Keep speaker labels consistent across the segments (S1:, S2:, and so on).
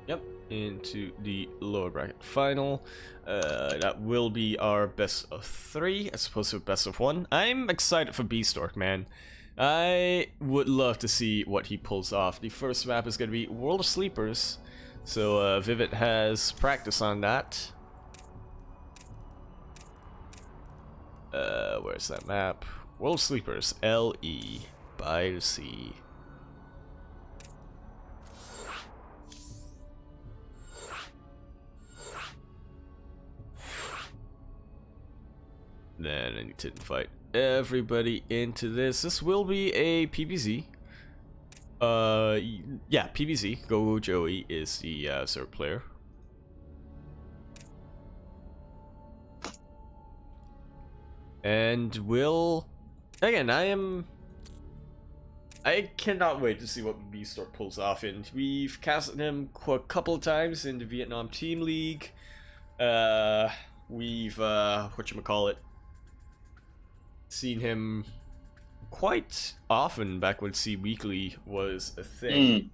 S1: Yep, into the lower bracket final. That will be our best of 3 as opposed to best of 1. I'm excited for Beastork, man. I would love to see what he pulls off. The first map is going to be World of Sleepers, so Vivid has practice on that. Where's that map? World of Sleepers, LE, by the sea. Then I need to invite everybody into this. This will be a PvZ. Yeah, PvZ. Go Joey is the server player. And we'll... Again, I cannot wait to see what Beastork pulls off. And we've casted him a couple of times in the Vietnam Team League. We've, whatchamacallit, seen him quite often back when C Weekly was a thing.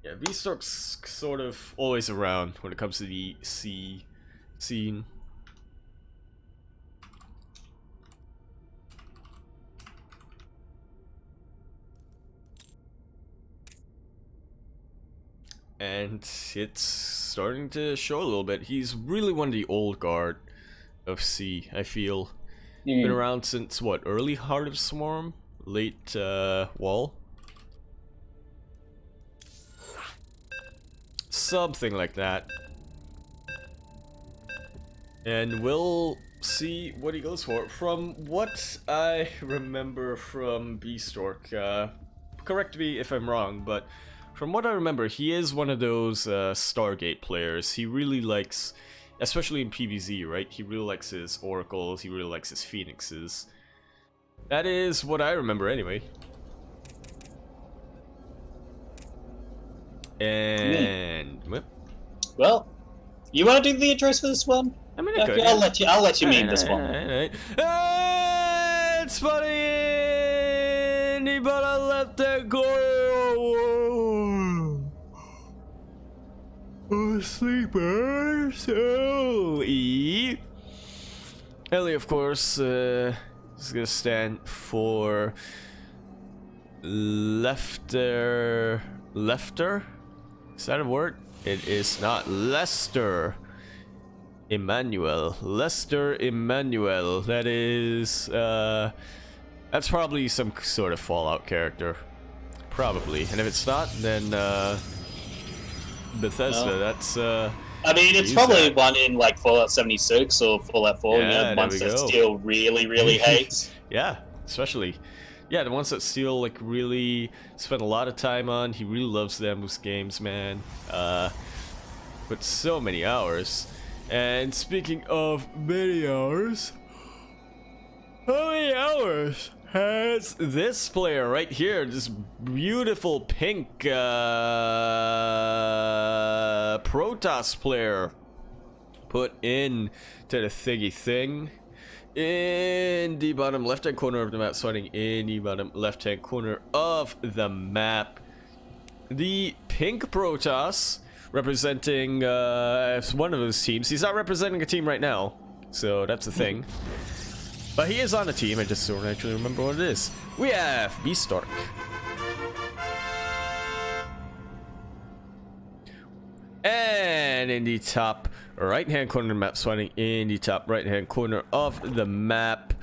S1: Yeah, Beastork's sort of always around when it comes to the C scene. And it's starting to show a little bit. He's really one of the old guard of C, I feel. Been around since, what, early Heart of Swarm? Late, Wall? Something like that. And we'll see what he goes for. From what I remember from Beastork, correct me if I'm wrong, but from what I remember, he is one of those Stargate players. He really likes, especially in PvZ, right? He really likes his oracles, he really likes his phoenixes. That is what I remember anyway. And
S2: well, you want to do the address for this one?
S1: I mean, I could.
S2: I'll let you mean this one.
S1: It's funny, but I left that go. Sleepers. Oh, E. Ellie, of course, is gonna stand for Lefter. Is that a word? It is not. Lester Emmanuel. Lester Emmanuel. That is, that's probably some sort of Fallout character. Probably. And if it's not, then, Bethesda,
S2: no.
S1: That's,
S2: I mean, it's probably one in, like, Fallout 76 or Fallout 4,
S1: yeah,
S2: you know, the ones that Steel really hates.
S1: Yeah, especially. Yeah, the ones that Steel, like, really spent a lot of time on. He really loves those games, man. But so many hours. And speaking of many hours, how many hours has this player right here, this beautiful pink Protoss player, put in to the thingy thing? In the bottom left hand corner of the map, starting in the bottom left hand corner of the map, the pink Protoss, representing one of his teams. He's not representing a team right now, so that's the thing. But he is on a team. I just don't actually remember what it is. We have Beastork. And in the top right-hand corner of the map, swinging in the top right-hand corner of the map,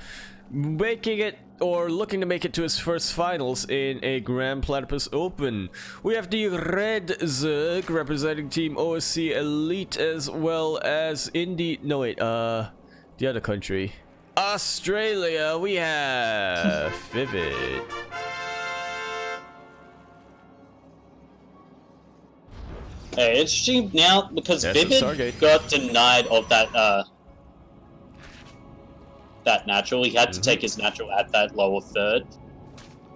S1: making it, or looking to make it to his first finals in a Grand Platypus Open, we have the Red Zerg representing Team OSC Elite, as well as in the, no wait, the other country, Australia, we have Vivid.
S2: Hey, interesting now because Vivid got denied of that that natural. He had to take his natural at that lower third,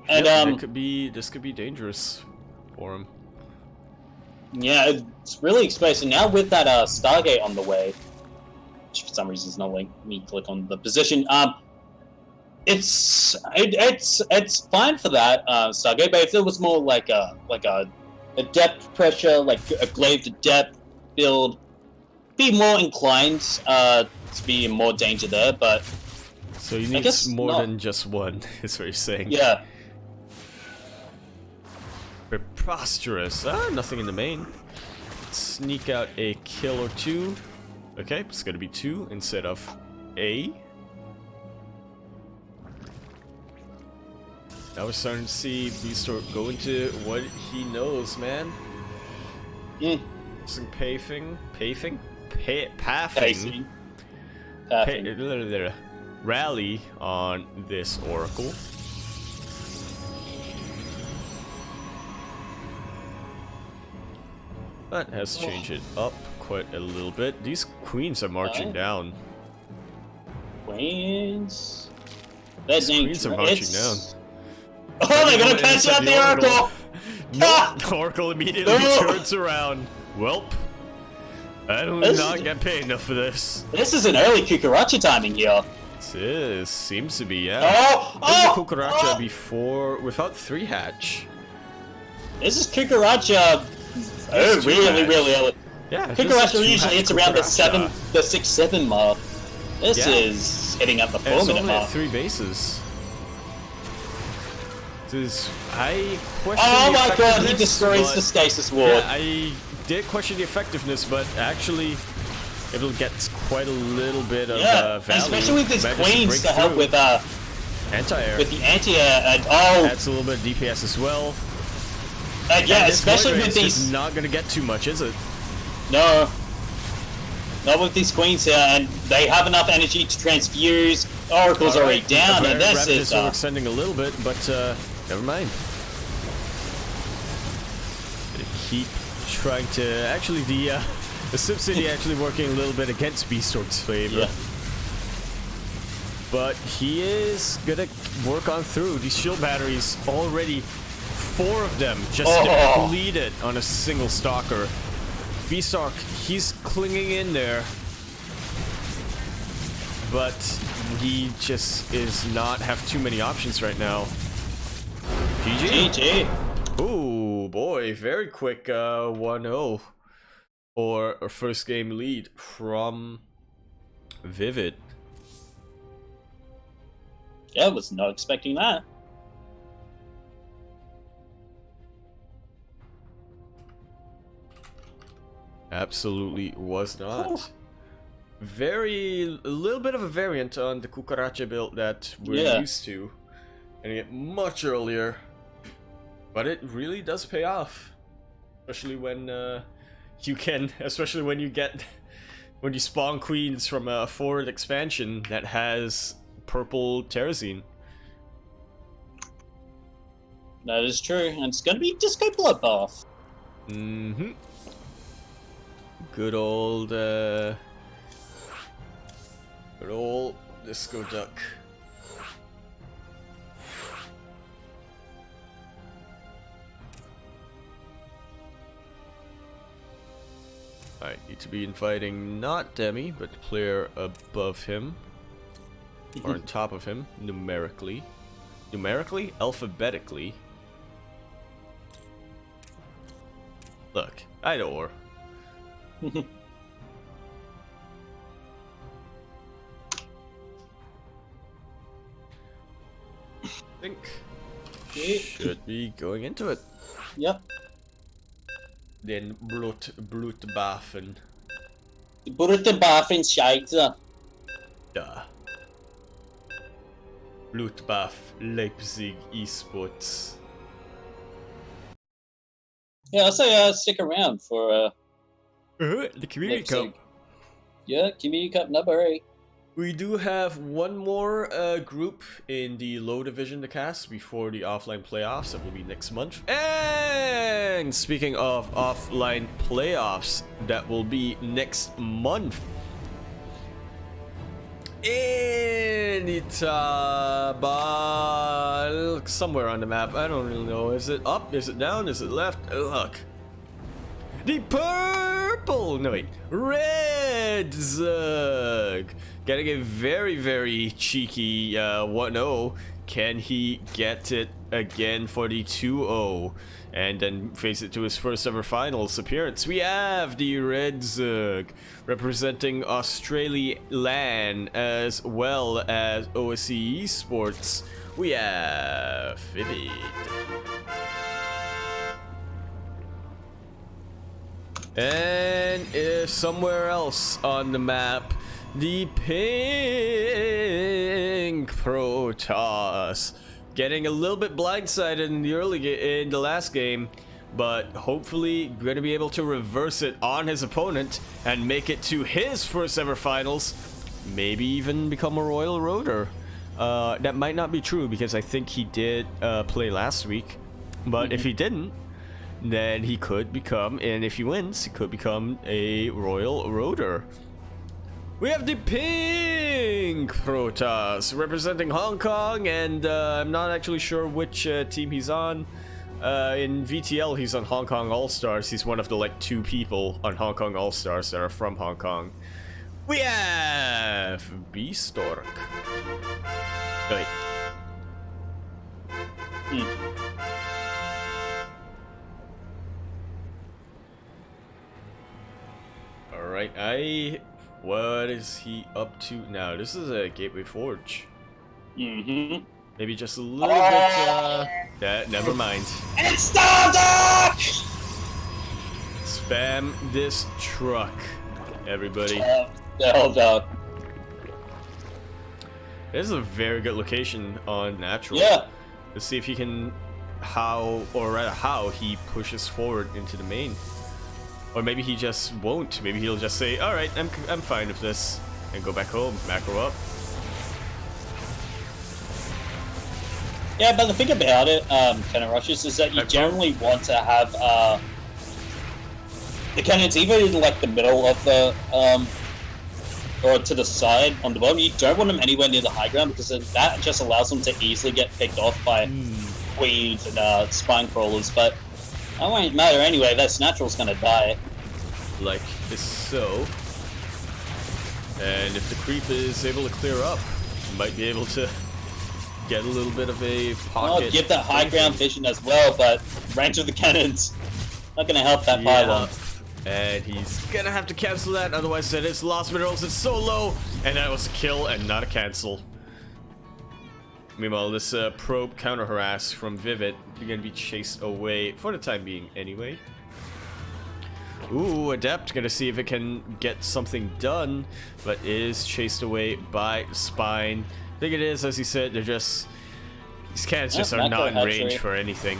S2: and
S1: this could be dangerous for him.
S2: Yeah, it's really exposed. And now with that Stargate on the way, which for some reason is not letting me click on the position. It's fine for that Stargate, but if it was more like a a depth pressure, like a glaive depth build, be more inclined to be in more danger there, but
S1: so you need more than just one, is what you're saying.
S2: Yeah.
S1: Preposterous. Nothing in the main. Sneak out a kill or two. Okay, it's gonna be 2 instead of A. Now we're starting to see Beastor go into what he knows, man. Some pathing. Rally on this Oracle. That has changed it up quite a little bit. These queens are marching down.
S2: Queens?
S1: Queens are marching down.
S2: Oh, they're gonna catch out the Oracle!
S1: No, the Oracle immediately turns around. Welp. I do not get paid enough for this.
S2: This is an early Kukuracha timing here.
S1: This seems to be, yeah.
S2: This
S1: is Kukuracha before, without 3 hatch.
S2: This is Kukuracha. Oh, really early.
S1: Yeah,
S2: Kukuracha usually hits around the 6-7 mark. This is hitting up the 4-minute mark.
S1: 3 bases. I question
S2: oh my god, he destroys the stasis ward.
S1: Yeah, I did question the effectiveness, but actually it'll get quite a little bit of value.
S2: Especially with his queens to help with
S1: anti-air.
S2: With the anti-air, and
S1: adds a little bit of DPS as well.
S2: Yeah, especially with these.
S1: It's not gonna get too much, is it?
S2: No. Not with these queens here, and they have enough energy to transfuse. Oracle's already down, and this is
S1: extending a little bit, but never mind. Gonna keep trying to. Actually, the SimCity actually working a little bit against Beastor's favor.
S2: Yeah.
S1: But he is gonna work on through these shield batteries. Already 4 of them just depleted on a single stalker. Beastar, he's clinging in there, but he just is not have too many options right now. GG. Ooh boy, very quick 1-0 or a first game lead from Vivid.
S2: Yeah, I was not expecting that.
S1: Absolutely was not. A little bit of a variant on the Kukuracha build that we're used to. Getting it much earlier. But it really does pay off. Especially when when you spawn queens from a forward expansion that has purple Terrazine.
S2: That is true, and it's gonna be Disco Bloodbath.
S1: Mm-hmm. Good old Disco Duck. I need to be inviting not Demi, but the player above him. Or on top of him, numerically. Numerically? Alphabetically. Look, either or. I think should be going into it.
S2: Yep.
S1: Den Blutbaffen.
S2: Blutbaffen Scheiße.
S1: Da. Blutbaff Leipzig Esports.
S2: Yeah, I'll say stick around for
S1: the Community Cup.
S2: Yeah, Community Cup number 8.
S1: We do have one more group in the low division to cast before the offline playoffs. That will be next month. And speaking of offline playoffs, that will be next month. In Itabal, somewhere on the map. I don't really know. Is it up? Is it down? Is it left? Look. The purple, no wait, red Zug. Getting a very, very cheeky 1-0. Can he get it again for the 2-0 and then face it to his first ever finals appearance. We have the Red Zug representing Australia LAN as well as OSC Esports. We have Vivid. And somewhere else on the map, the Pink Protoss getting a little bit blindsided in the last game, but hopefully going to be able to reverse it on his opponent and make it to his first ever finals, maybe even become a Royal Roader. That might not be true because I think he did play last week, but if he didn't, then he could become, and if he wins, he could become a Royal Roader. We have the Pink Protoss representing Hong Kong, and I'm not actually sure which team he's on. In VTL, he's on Hong Kong All-Stars. He's one of the like 2 people on Hong Kong All-Stars that are from Hong Kong. We have B-Stork. Wait. Alright, what is he up to now? This is a Gateway Forge. Maybe just a little bit, never mind.
S2: It's Stardock!
S1: Spam this truck, everybody.
S2: Hold on.
S1: This is a very good location on Natural.
S2: Yeah.
S1: Let's see if he can, how he pushes forward into the main. Or maybe he just won't. Maybe he'll just say, alright, I'm fine with this. And go back home, macro up.
S2: Yeah, but the thing about it, kind of rushes, is that you generally want to have the cannons either in like the middle of the or to the side on the bottom. You don't want them anywhere near the high ground because that just allows them to easily get picked off by queens and spine crawlers. But that won't matter anyway. That's Natural's gonna die.
S1: Like so. And if the creep is able to clear up, you might be able to get a little bit of a pocket.
S2: Oh, get that high ground vision as well, but range of the cannons not gonna help that pylon.
S1: And he's gonna have to cancel that, otherwise it is lost minerals. It's so low, and that was a kill and not a cancel. Meanwhile, this probe counter harass from Vivid, you're gonna be chased away for the time being anyway. Ooh, Adept, gonna see if it can get something done, but is chased away by Spine. I think it is, as he said, they're just, these cannons just are not in range for anything.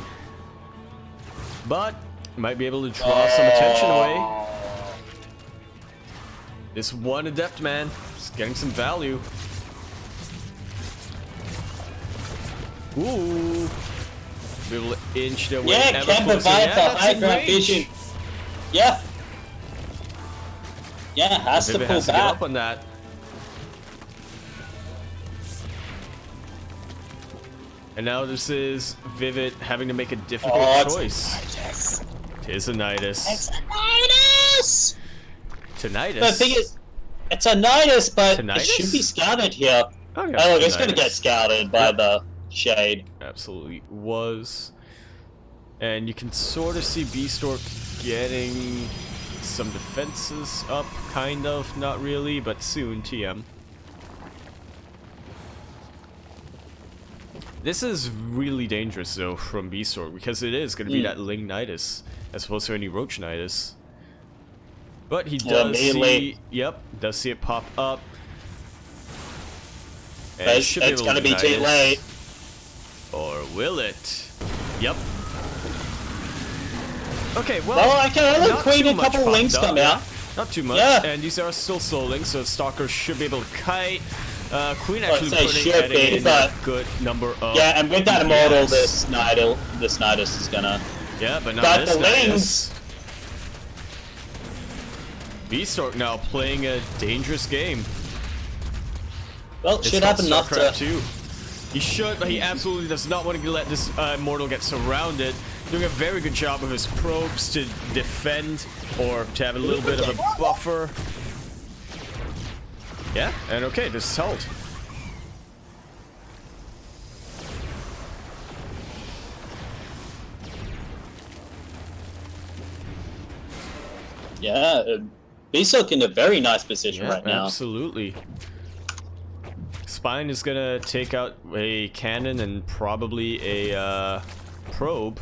S1: But might be able to draw some attention away. This one Adept man is getting some value. Ooh, be able to inch their way.
S2: Yeah, can provide the high ground vision. Yeah. Yeah, has to pull
S1: has
S2: back.
S1: To get up on that. And now this is Vivid having to make a difficult choice. Tis a Nidus.
S2: It's a Nidus!
S1: Tinnitus.
S2: The thing is, it's a Nidus, but
S1: Tinnitus?
S2: it should be scouted here.
S1: Oh, yeah,
S2: oh look, it's gonna get scouted by the shade.
S1: Absolutely was. And you can sort of see B-Stork getting some defenses up, kind of, not really, but soon, TM. This is really dangerous, though, from B-Stork, because it is going to be that Ling Nidus, as opposed to any Roach Nidus. But he does see, does see it pop up. And
S2: it's going to be too late.
S1: Or will it? Yep. Okay, well,
S2: I can only queen a couple links come out.
S1: Not too much, and these are still soul links, so Stalker should be able to kite. Queen actually putting in a good number of...
S2: Yeah, and with that Immortal, this Nidus is gonna...
S1: Yeah, but not this Nidus. B-Stork now playing a dangerous game.
S2: Well, it should happen enough to...
S1: Too. He should, but he absolutely does not want to let this Immortal get surrounded. Doing a very good job of his probes to defend, or to have a little bit of a buffer. Yeah, and okay, this is held.
S2: Yeah, Beasthook in a very nice position right now.
S1: Absolutely. Spine is gonna take out a cannon and probably a probe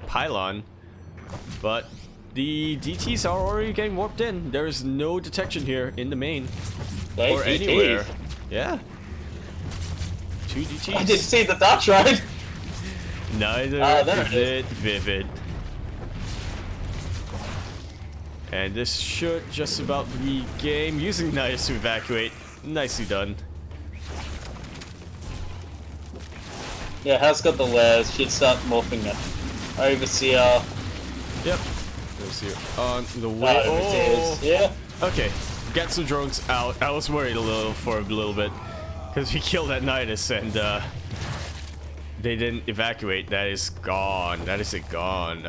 S1: pylon, but the DTs are already getting warped in. There is no detection here in the main or anywhere. Yeah, 2 DTs.
S2: I didn't see the dodge right.
S1: Neither did Vivid. And this should just about be game. Using knives to evacuate. Nicely done.
S2: Yeah, has got the layers. She'd start morphing it. Overseer.
S1: Yep. Overseer on the way.
S2: Oh. Yeah.
S1: Okay. Get some drones out. I was worried for a little bit. Because we killed that Nidus and they didn't evacuate. That is gone. That is gone.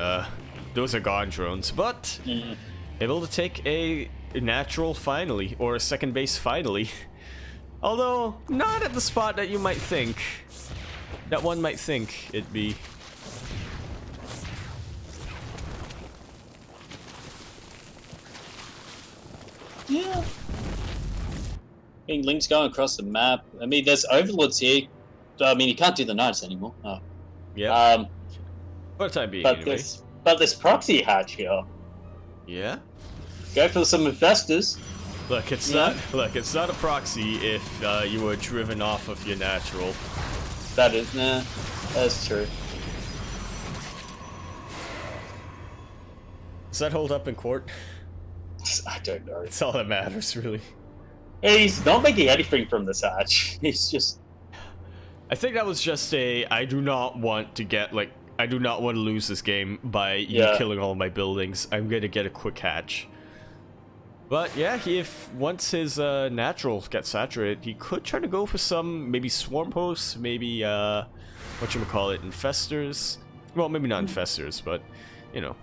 S1: Those are gone drones. But able to take a natural finally. Or a second base finally. Although, not at the spot that you might think. That one might think it'd be.
S2: Yeah. I mean, Link's going across the map. I mean, there's overlords here. I mean, you can't do the knights anymore. Oh.
S1: Yeah. For the time being, anyway.
S2: But this proxy hatch here.
S1: Yeah.
S2: Go for some investors.
S1: Look, it's not. Look, it's not a proxy if you were driven off of your natural.
S2: That is, nah, that's true.
S1: Does that hold up in court?
S2: I don't know.
S1: It's all that matters, really.
S2: He's not making anything from this hatch. He's just.
S1: I think that was just I do not want to get, like, I do not want to lose this game by you killing all my buildings. I'm gonna get a quick hatch. But yeah, if once his natural gets saturated, he could try to go for some maybe swarm posts, maybe whatchamacallit, infestors. Well, maybe not infestors, but you know.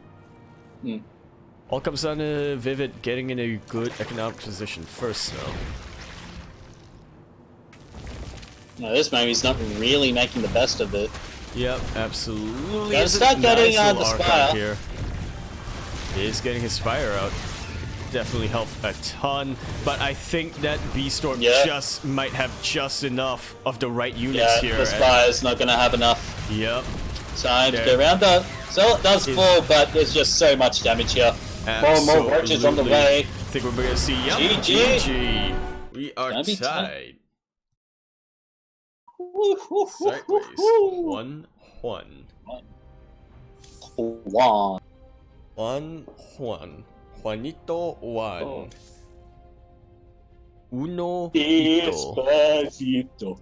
S1: All comes down to Vivid getting in a good economic position first, though.
S2: No, this movie's not really making the best of it.
S1: Yep, absolutely.
S2: Gotta start getting the Spire.
S1: Here. He is getting his Spire out. Definitely helped a ton, but I think that Beastorm just might have just enough of the right units here.
S2: The Spire's not gonna have enough.
S1: Yep.
S2: Time to go around that. So it does fall, but there's just so much damage here. More roaches on the way.
S1: I think we're gonna see
S2: GG.
S1: We are tied.
S2: Sideways.
S1: 1-1. 1-1. Juanito 1. Uno hito.
S2: Despacito.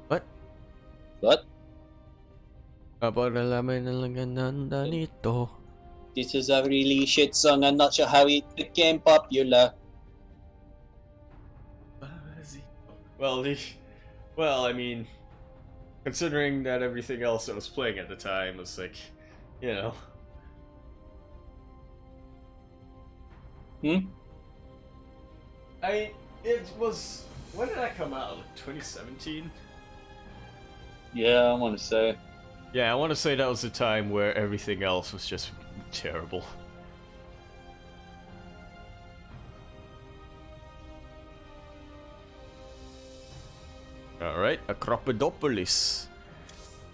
S1: What?
S2: What?
S1: About alamin na lang ganda nito.
S2: This is a really shit song. I'm not sure how it became popular.
S1: Well, I mean, considering that everything else that was playing at the time was like, you know. It was, when did that come out? Like 2017?
S2: Yeah, I want to say.
S1: Yeah, I want to say that was the time where everything else was just terrible. Alright, Acropodopolis.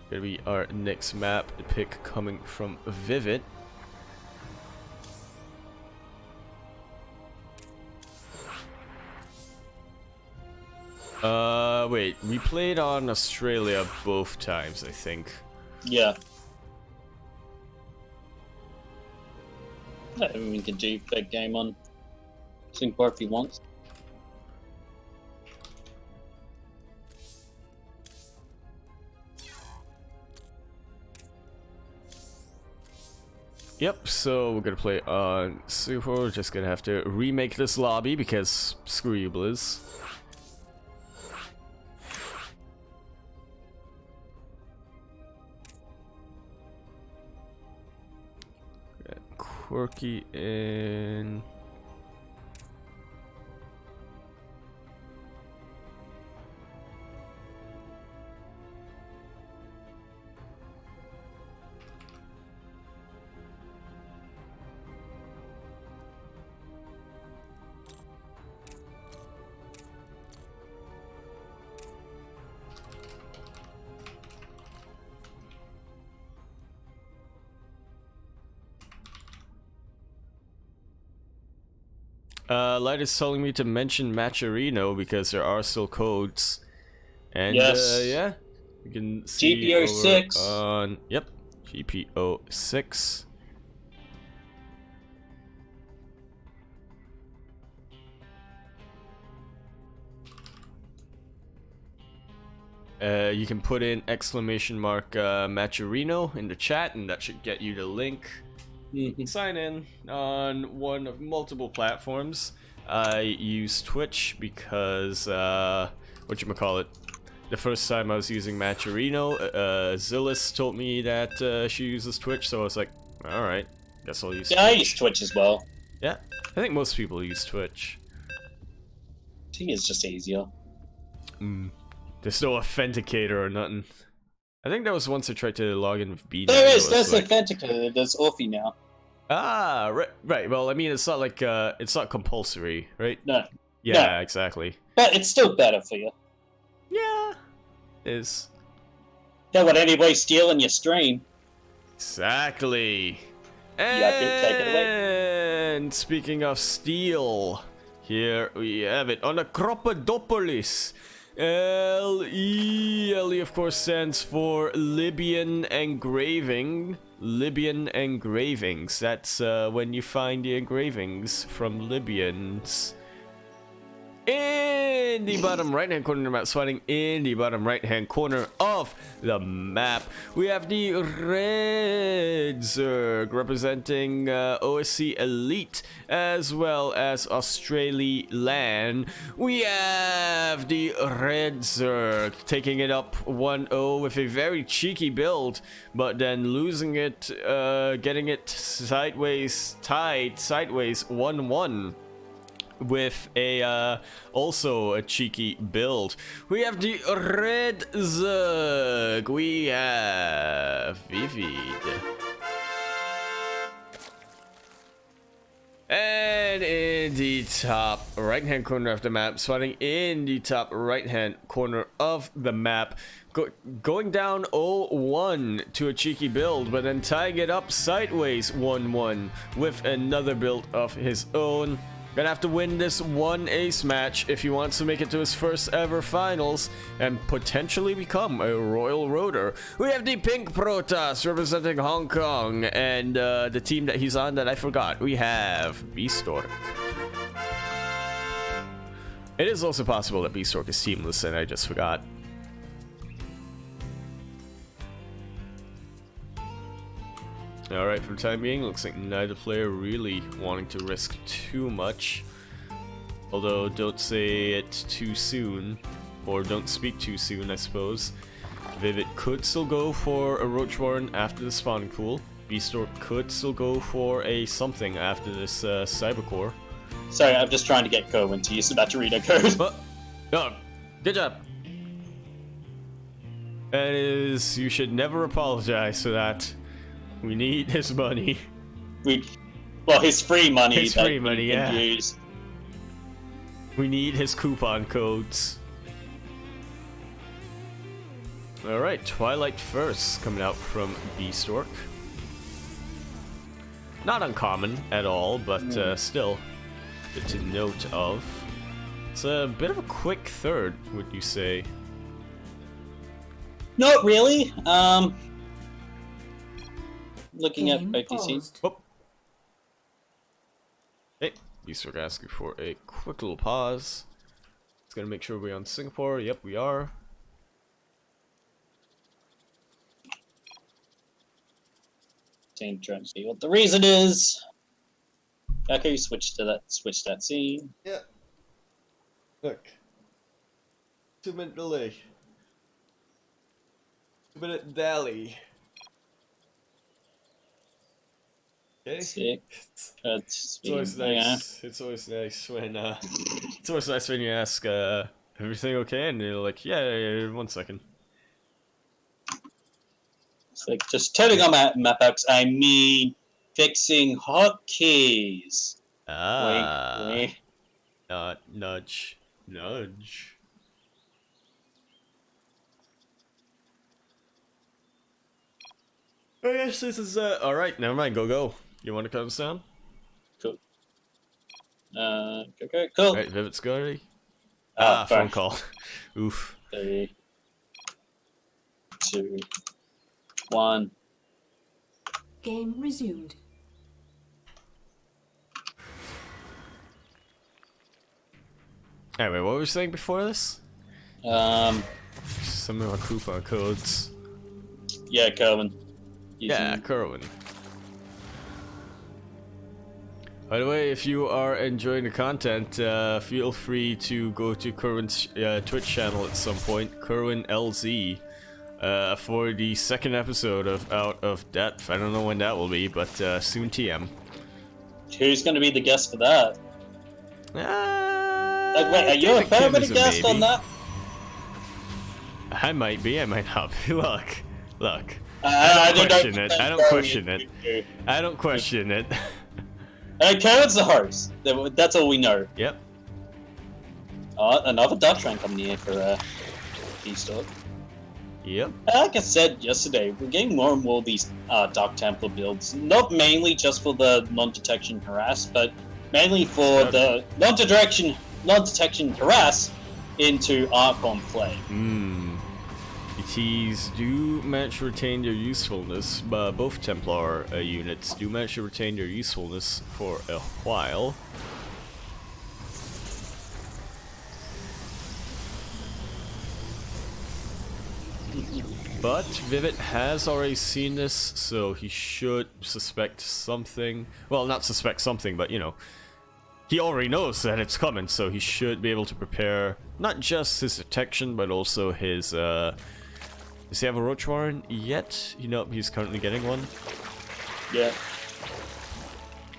S1: Gonna be our next map pick coming from Vivid. Wait, we played on Australia both times, I think.
S2: Yeah. I mean, we can do big game on Singapore if he wants.
S1: Yep, so we're gonna play on Singapore. We're just gonna have to remake this lobby because screw you, Blizz. Quirky in. Light is telling me to mention Matcherino because there are still codes. And
S2: Yes.
S1: yeah, you can see
S2: GPO
S1: over
S2: 6.
S1: on GPO 6. You can put in exclamation mark Matcherino in the chat, and that should get you the link. Sign in on one of multiple platforms. I use Twitch because whatchamacallit, the first time I was using Matcherino, Zillis told me that she uses Twitch, so I was like, alright, guess I'll use Twitch.
S2: I use Twitch as well.
S1: Yeah, I think most people use Twitch.
S2: I think it's just easier.
S1: There's no authenticator or nothing. I think that was once I tried to log in with B.
S2: There's authenticator. There's Authy now.
S1: Ah, right. Well, I mean, it's not like it's not compulsory, right?
S2: No.
S1: Yeah,
S2: No.
S1: exactly.
S2: But it's still better for you.
S1: Yeah, it is.
S2: Don't want anybody stealing your stream.
S1: Exactly. And
S2: Take it away.
S1: speaking of steel, here we have it on Acropodopolis. L-E, of course, stands for Libyan engraving. Libyan engravings. That's when you find the engravings from Libyans. In the bottom right-hand corner of the map, spawning in the bottom right-hand corner of the map, we have the Red Zerg representing OSC Elite as well as Australian. We have the Red Zerg taking it up 1-0 with a very cheeky build, but then losing it, getting it sideways, tied sideways 1-1. With a also a cheeky build. We have the Red Zerg. We have Vivid. And in the top right hand corner of the map, spawning in the top right hand corner of the map, going down 0-1 to a cheeky build, but then tying it up sideways 1-1 with another build of his own. Gonna have to win this one ace match if he wants to make it to his first ever finals and potentially become a Royal Roader. We have the Pink Protoss representing Hong Kong, and the team that he's on that I forgot. We have Beastork. It is also possible that Beastork is teamless and I just forgot. Alright, for the time being, looks like neither player really wanting to risk too much. Although, don't say it too soon, or don't speak too soon, I suppose. Vivid could still go for a Roach Warren after the spawning pool. Beastork could still go for a something after this Cybercore.
S2: Sorry, I'm just trying to get Cohen to use the Matcherino code.
S1: But, no, good job. That is, you should never apologize for that. We need his money.
S2: Well, his free money.
S1: His free money, yeah.
S2: Use.
S1: We need his coupon codes. Alright, Twilight First coming out from Beastork. Not uncommon at all, but still good to note of. It's a bit of a quick third, would you say?
S2: Not really. Looking at OTC.
S1: Oh. Hey, Beastork asking for a quick little pause. It's gonna make sure we're on Singapore. Yep, we are.
S2: Trying to see what the reason is. Okay, switch that scene.
S1: Yeah. Look. 2-minute delay. 2-minute dally. Okay.
S2: Six.
S1: It's always nice. It's always nice when you ask everything okay, and you're like, yeah, 1 second.
S2: It's like just turning on map apps. I mean, fixing hotkeys.
S1: Ah.
S2: Wink.
S1: Nudge. Oh yes, this is alright, never mind, go. You wanna cut us down?
S2: Cool. Okay, cool.
S1: Alright, Vivid Scotty.
S2: Ah,
S1: Phone
S2: fuck.
S1: call. Oof.
S2: 3, 2, 1.
S3: Game resumed.
S1: Anyway, what were we saying before this? Some of our coupon codes.
S2: Yeah, Kerwin.
S1: Yeah, Kerwin. By the way, if you are enjoying the content, feel free to go to Kerwin's Twitch channel at some point, Kerwin LZ, for the second episode of Out of Depth. I don't know when that will be, but soon TM.
S2: Who's going to be the guest for that? Like, wait, are you a
S1: David Kim
S2: permanent
S1: is a
S2: guest on
S1: maybe.
S2: that?
S1: I might be, I might not be. Look.
S2: I
S1: don't
S2: don't
S1: question it. I don't
S2: know.
S1: question it. I don't question it.
S2: Kerwin's the host. That's all we know.
S1: Yep.
S2: Another Duck Train coming here for Beastalk.
S1: Yep.
S2: Like I said yesterday, we're getting more and more of these Dark Templar builds. Not mainly just for the non-detection harass, but mainly for the non-detection harass into Archon Flame.
S1: ETs do manage to retain their usefulness, both Templar units do manage to retain their usefulness for a while. But Vivid has already seen this, so he should suspect something. Well, not suspect something, but you know, he already knows that it's coming, so he should be able to prepare not just his detection, but also his, does he have a Roach Warren yet? You know, he's currently getting one.
S2: Yeah.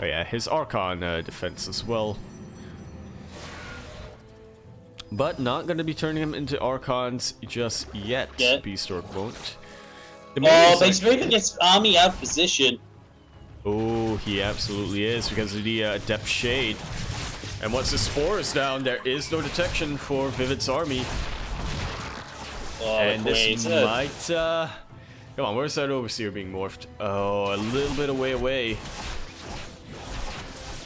S1: Oh yeah, his Archon defense as well. But not going to be turning him into Archons just yet.
S2: Yeah.
S1: Beastork won't.
S2: Oh, but he's moving his army out of position.
S1: Oh, he absolutely is because of the Adept Shade. And once the Spore is down, there is no detection for Vivid's army.
S2: Oh,
S1: And this might, come on, where's that Overseer being morphed? Oh, a little bit away.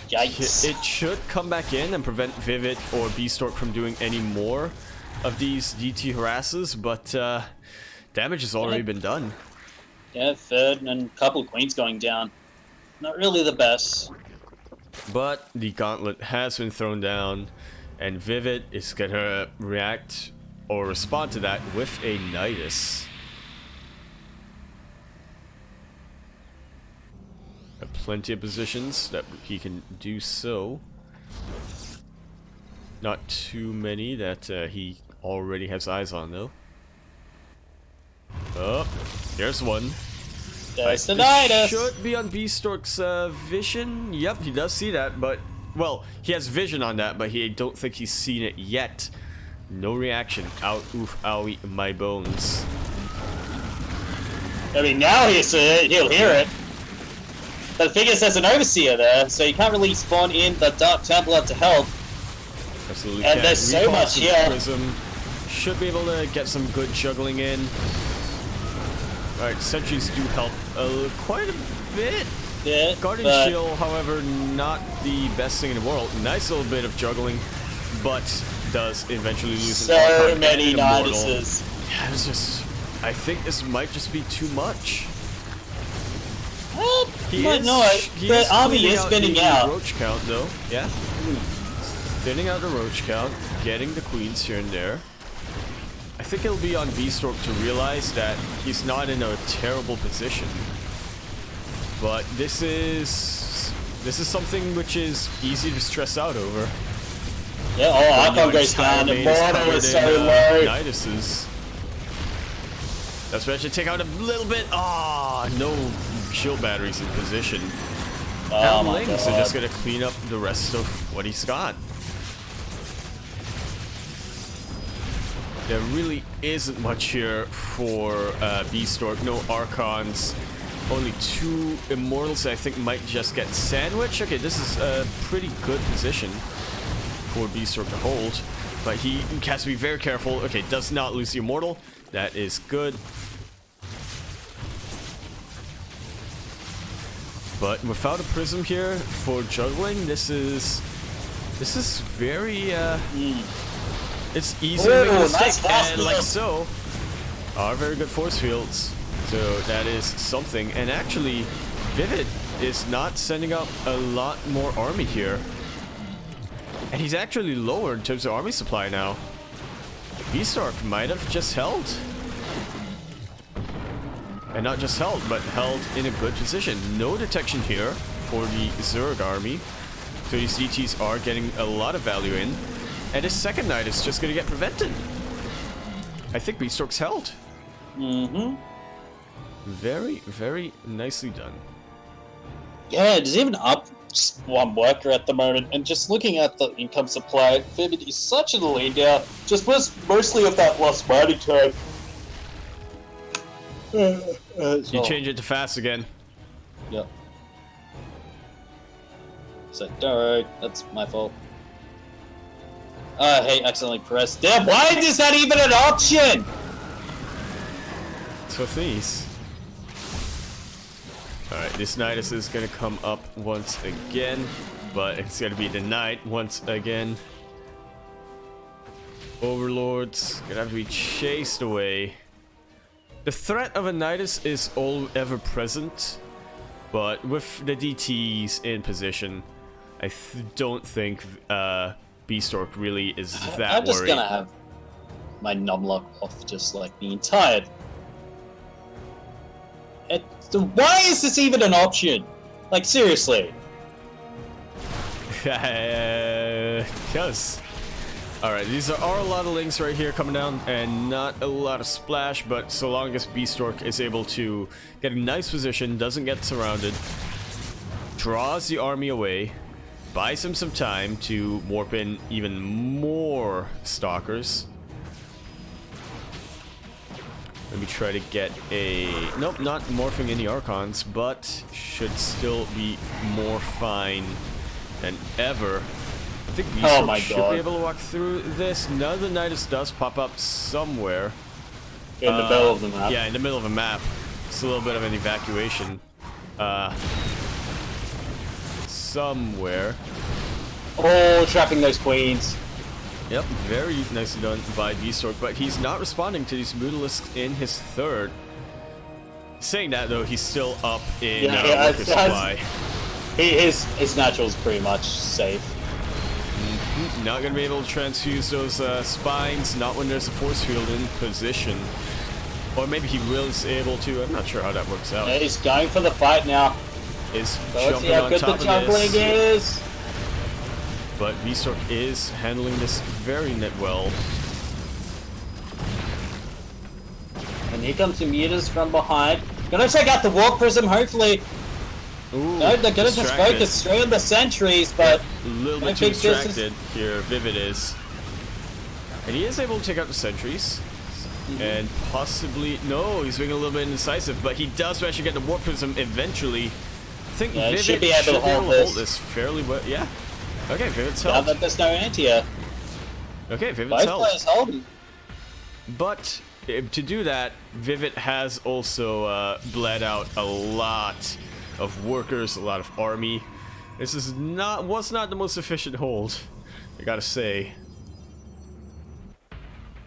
S2: Yikes.
S1: It should come back in and prevent Vivid or Beastork from doing any more of these DT harasses, but damage has already been done.
S2: Yeah, third and a couple of queens going down. Not really the best.
S1: But the gauntlet has been thrown down, and Vivid is gonna react or respond to that with a Nidus. Plenty of positions that he can do so. Not too many that he already has eyes on, though. Oh, there's one.
S2: There's the
S1: This
S2: Nidus.
S1: should be on Beastork's vision. Yep, he does see that, but... Well, he has vision on that, but I don't think he's seen it yet. No reaction. Out, oof, owie, my bones.
S2: I mean, now he'll hear it. But the thing is, there's an Overseer there, so you can't really spawn in the Dark Templar to help.
S1: Absolutely
S2: And
S1: can't.
S2: there's so
S1: Repulse
S2: much
S1: with
S2: here.
S1: Prism. Should be able to get some good juggling in. Alright, sentries do help quite a bit.
S2: Yeah,
S1: Guardian
S2: but
S1: Shield, however, not the best thing in the world. Nice little bit of juggling, but does eventually lose an
S2: so
S1: Archon
S2: many
S1: and an Immortal.
S2: Niduses.
S1: Yeah, it's just... I think this might just be too much.
S2: Well,
S1: He
S2: might
S1: is,
S2: not.
S1: he
S2: The
S1: is
S2: army
S1: cleaning
S2: is spinning
S1: the
S2: out.
S1: Roach count, though. Yeah. Thinning out the Roach count, getting the queens here and there. I think it'll be on Beastork to realize that he's not in a terrible position. But this is something which is easy to stress out over.
S2: Yeah, oh, Archon goes down, the Mortar is so low.
S1: Niduses. Especially take out a little bit. Ah, no shield batteries in position. Now
S2: Oh my
S1: Lings are
S2: god.
S1: just gonna clean up the rest of what he's got. There really isn't much here for Beastork. No Archons. Only 2 Immortals I think might just get sandwiched. Okay, this is a pretty good position for Beastork to hold. But he has to be very careful. Okay, does not lose the Immortal. That is good. But without a Prism here for juggling, this is This is very, it's easy to make a mistake,
S2: nice fast
S1: and like
S2: move.
S1: so, are very good force fields. So that is something. And actually, Vivid is not sending up a lot more army here. And he's actually lower in terms of army supply now. Beastark might have just held. And not just held, but held in a good position. No detection here for the Zerg army. So these DTs are getting a lot of value in. And his second knight is just going to get prevented. I think Beastark's held.
S2: Mm-hmm.
S1: Very, very nicely done.
S2: Yeah, there's even up just one worker at the moment, and just looking at the income supply, Vivid is such in the lead now. Just was mostly of that lost mining turn.
S1: You change it to fast again.
S2: Yep. So, alright, that's my fault. Hey, accidentally pressed. Damn, why is that even an option?
S1: So these. Alright, this Nidus is gonna come up once again, but it's gonna be the Knight once again. Overlords gonna have to be chased away. The threat of a Nidus is all ever present, but with the DTs in position, I don't think Beastark really is that
S2: I'm just
S1: worried.
S2: gonna have my numlock off just like the entire... Why is this even an option? Like, seriously.
S1: Because. Alright, these are a lot of links right here coming down, and not a lot of splash, but so long as Beastark is able to get a nice position, doesn't get surrounded, draws the army away, buys him some time to warp in even more stalkers. Let me try to get a... Nope, not morphing any Archons, but should still be more fine than ever. I think Beastark should be able to walk through this. None of the Nidus does pop up somewhere.
S2: In the middle of the map.
S1: Yeah, in the middle of a map. It's a little bit of an evacuation. Somewhere.
S2: Oh, trapping those queens.
S1: Yep, very nicely done by Beastark, but he's not responding to these Mutalisks in his third. Saying that, though, he's still up in worker supply.
S2: His natural is pretty much safe.
S1: Not going to be able to transfuse those spines, not when there's a force field in position. Or maybe he will be able to, I'm not sure how that works out.
S2: Yeah, he's going for the fight now.
S1: Is
S2: let's see how good the juggling is.
S1: But Beastark is handling this very well.
S2: And here comes the Mutas from behind. Gonna take out the Warp Prism, hopefully.
S1: Ooh,
S2: no, they're gonna just focus straight on the sentries, but...
S1: A little bit too distracted here, Vivid is. And he is able to take out the sentries. And possibly... No, he's being a little bit indecisive, but he does manage to get the Warp Prism eventually. I think Vivid
S2: should be able to hold
S1: this fairly well. Yeah. Okay, Vivid's held.
S2: Now that there's no anti-air.
S1: Okay, Vivid's held.
S2: Both players holding.
S1: But to do that, Vivid has also bled out a lot of workers, a lot of army. This was not the most efficient hold, I gotta say.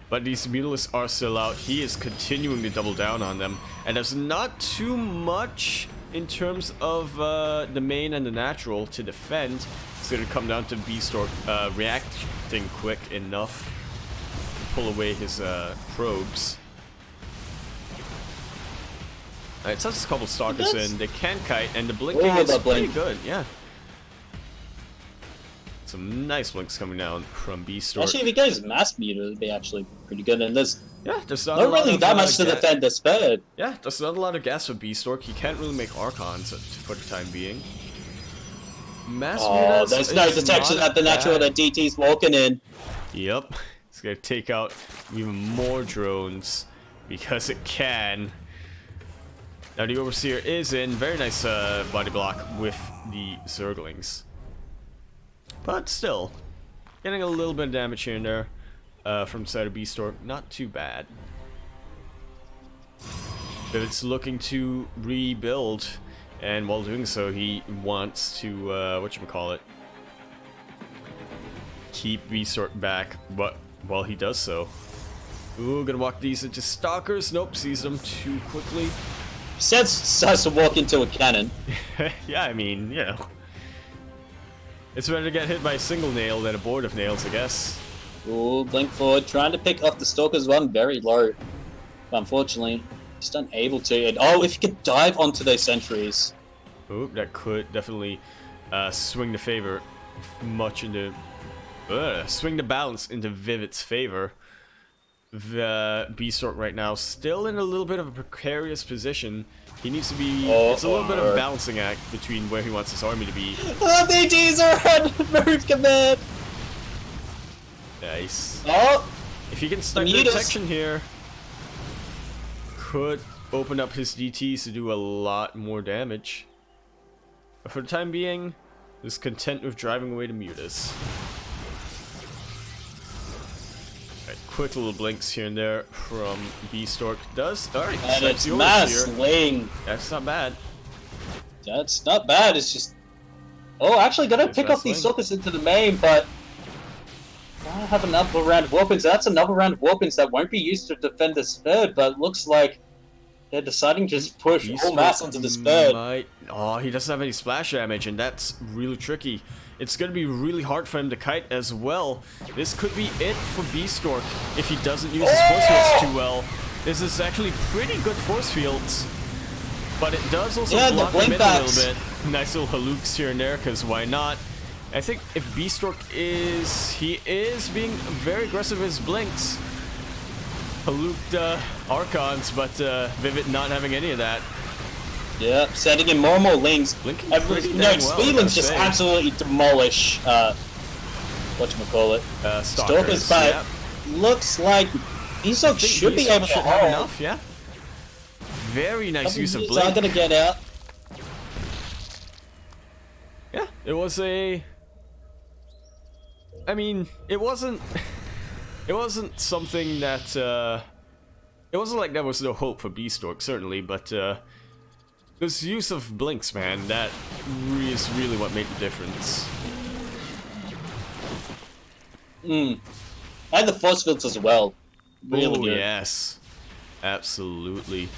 S1: But these Mutalisks are still out. He is continuing to double down on them, and there's not too much in terms of the main and the natural to defend. It's going to come down to Beastark reacting quick enough to pull away his probes. Alright, so that's a couple stalkers in. They can kite, and the blinking is pretty good, yeah. Some nice blinks coming down from Beastark.
S2: Actually, if he goes mass muta, it'd be actually pretty good. And there's
S1: not
S2: really that much to defend the spade.
S1: Yeah, there's not a lot of gas with Beastark. He can't really make Archons for the time being.
S2: There's no detection at the natural that DT's walking in.
S1: Yep. It's gonna take out even more drones because it can. Now the Overseer is in. Very nice body block with the Zerglings. But still, getting a little bit of damage here and there from the side of Beastark. Not too bad. But it's looking to rebuild. And while doing so, he wants to, keep Beastork back, but while he does so. Ooh, gonna walk these into stalkers. Nope, sees them too quickly.
S2: Decides to walk into a cannon.
S1: Yeah, I mean, you know. It's better to get hit by a single nail than a board of nails, I guess.
S2: Ooh, blink forward, trying to pick off the stalker's one very low. But unfortunately, just unable to. And, oh, if you could dive onto those sentries.
S1: Ooh, that could definitely swing the favor much into... swing the balance into Vivid's favor. The Beastork right now still in a little bit of a precarious position. He needs to be... it's a little bit of a balancing act between where he wants his army to be.
S2: Oh, the teaser on move command!
S1: Nice.
S2: Oh!
S1: If he can snipe the detection here, could open up his DTs to do a lot more damage. But for the time being, is content with driving away the Mutas. Right, quick little blinks here and there from Beastork. Alright,
S2: and it's mass sling.
S1: That's not bad.
S2: That's not bad, it's just... Oh, actually gonna pick up these stalkers into the main, but... I have another round of weapons. That's another round of weapons that won't be used to defend this third, but looks like they're deciding to just push all mass onto this third.
S1: Oh, he doesn't have any splash damage, and that's really tricky. It's going to be really hard for him to kite as well. This could be it for Beastork if he doesn't use his force fields too well. This is actually pretty good force fields, but it does also block the mid a little bit. Nice little halukes here and there, because why not? I think if Beastork he is being very aggressive with his blinks. Haluked Archons, but Vivid not having any of that.
S2: Yeah, setting in more and more links. Speedlings just absolutely demolish whatchamacallit. Stalkers, but yeah. Looks like Beastork should be able to hold enough,
S1: yeah. Very nice use of blink.
S2: Are gonna get out.
S1: Yeah, it was a... I mean, it wasn't something that, it wasn't like there was no hope for Beastork, certainly, but, this use of blinks, man, that is really what made the difference.
S2: And the force fields as well. Really good.
S1: Yes. Absolutely.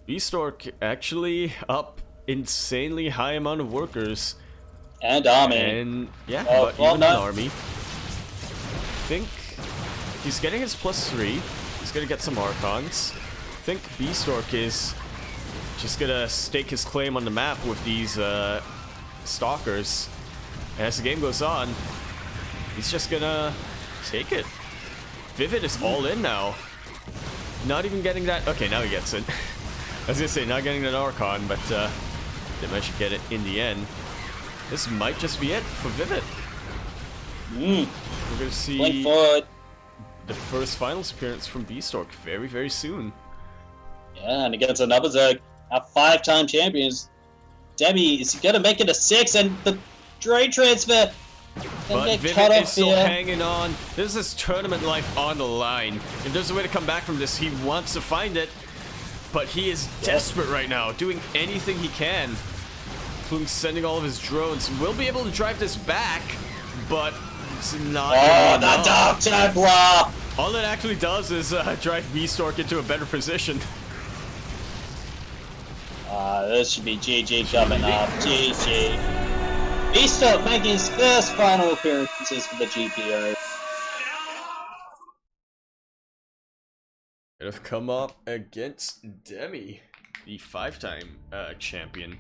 S1: Beastork actually up insanely high amount of workers.
S2: And army.
S1: And yeah, but even an army. I think he's getting his +3. He's gonna get some Archons. I think Beastork is just gonna stake his claim on the map with these stalkers. And as the game goes on, he's just gonna take it. Vivid is all in now. Not even getting that. Okay, now he gets it. I was gonna say not getting that Archon, but they managed to get it in the end. This might just be it for Vivid. We're gonna see the first finals appearance from Beastork very, very soon.
S2: Yeah, and against another Zerg, our 5-time champions. Debbie is gonna make it a 6, and the drain transfer.
S1: But Vivid is still hanging on. This is tournament life on the line. If there's a way to come back from this, he wants to find it. But he is desperate right now, doing anything he can. Including sending all of his drones. We'll be able to drive this back, but it's not
S2: the Dark Templar!
S1: All it actually does is drive Beastork into a better position.
S2: This should be GG coming up. GG. Beastork making his first final appearances for the GPO.
S1: It'll come up against Demi, the 5-time champion.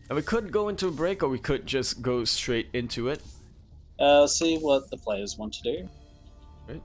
S1: And we could go into a break, or we could just go straight into it.
S2: See what the players want to do.
S1: Right.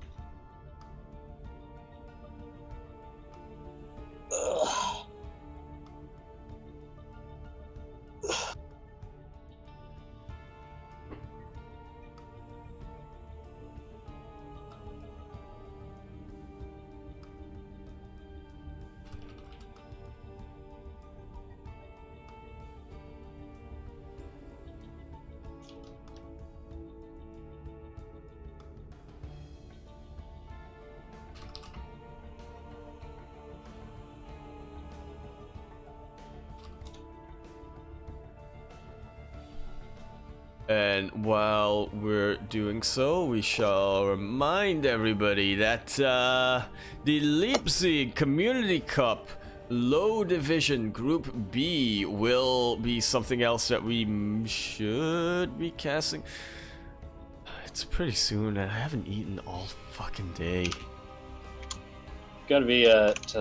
S1: And while we're doing so, we shall remind everybody that the Leipzig Community Cup Low Division Group B will be something else that we should be casting. It's pretty soon, and I haven't eaten all fucking day.
S2: Gotta be at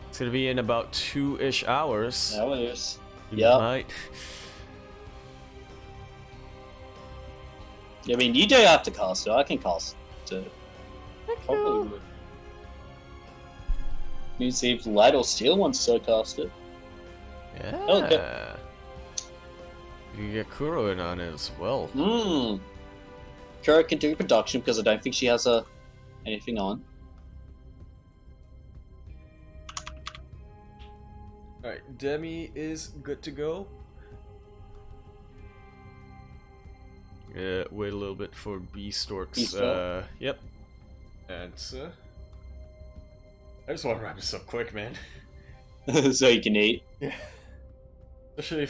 S1: It's gonna be in about 2-ish hours.
S2: hours.
S1: You
S2: Yep.
S1: might.
S2: I mean, you do have to cast it. I can cast it. Probably would. You see if Light or Steel wants to cast it.
S1: Yeah.
S2: Okay.
S1: You can get Kuro in on it as well.
S2: Hmm. Kura can do production because I don't think she has anything on.
S1: Alright, Demi is good to go. Wait a little bit for Beastork's.
S2: Beastork?
S1: Yep. Answer. I just want to wrap this up quick, man.
S2: So you can eat.
S1: Yeah. Especially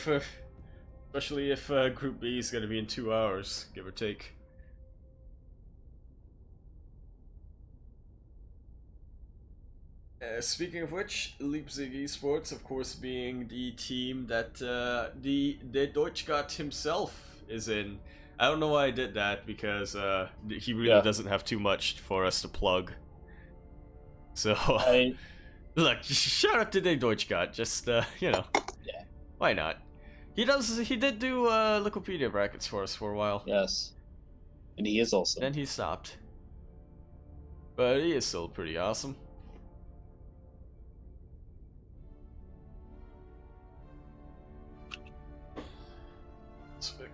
S1: if Group B is gonna be in 2 hours, give or take. Speaking of which, Leipzig Esports, of course, being the team that the Deutschgott himself is in. I don't know why I did that, because he really doesn't have too much for us to plug. So, look, shout out to the Deutschgott, just, you know, why not? He did do Wikipedia brackets for us for a while.
S2: Yes. And he is awesome.
S1: Then he stopped. But he is still pretty awesome.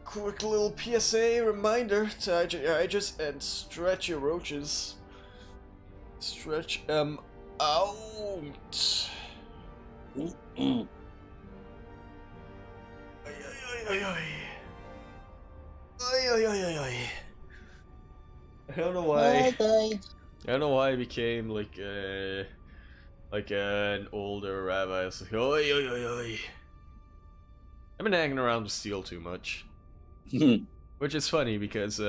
S1: Quick little PSA reminder to hydrate and stretch your roaches. Stretch them out.
S2: Mm-mm.
S1: I don't know why. I don't know why I became like an older rabbi. It's like, oi, oi, oi, oi. I've been hanging around with Steel too much. Which is funny because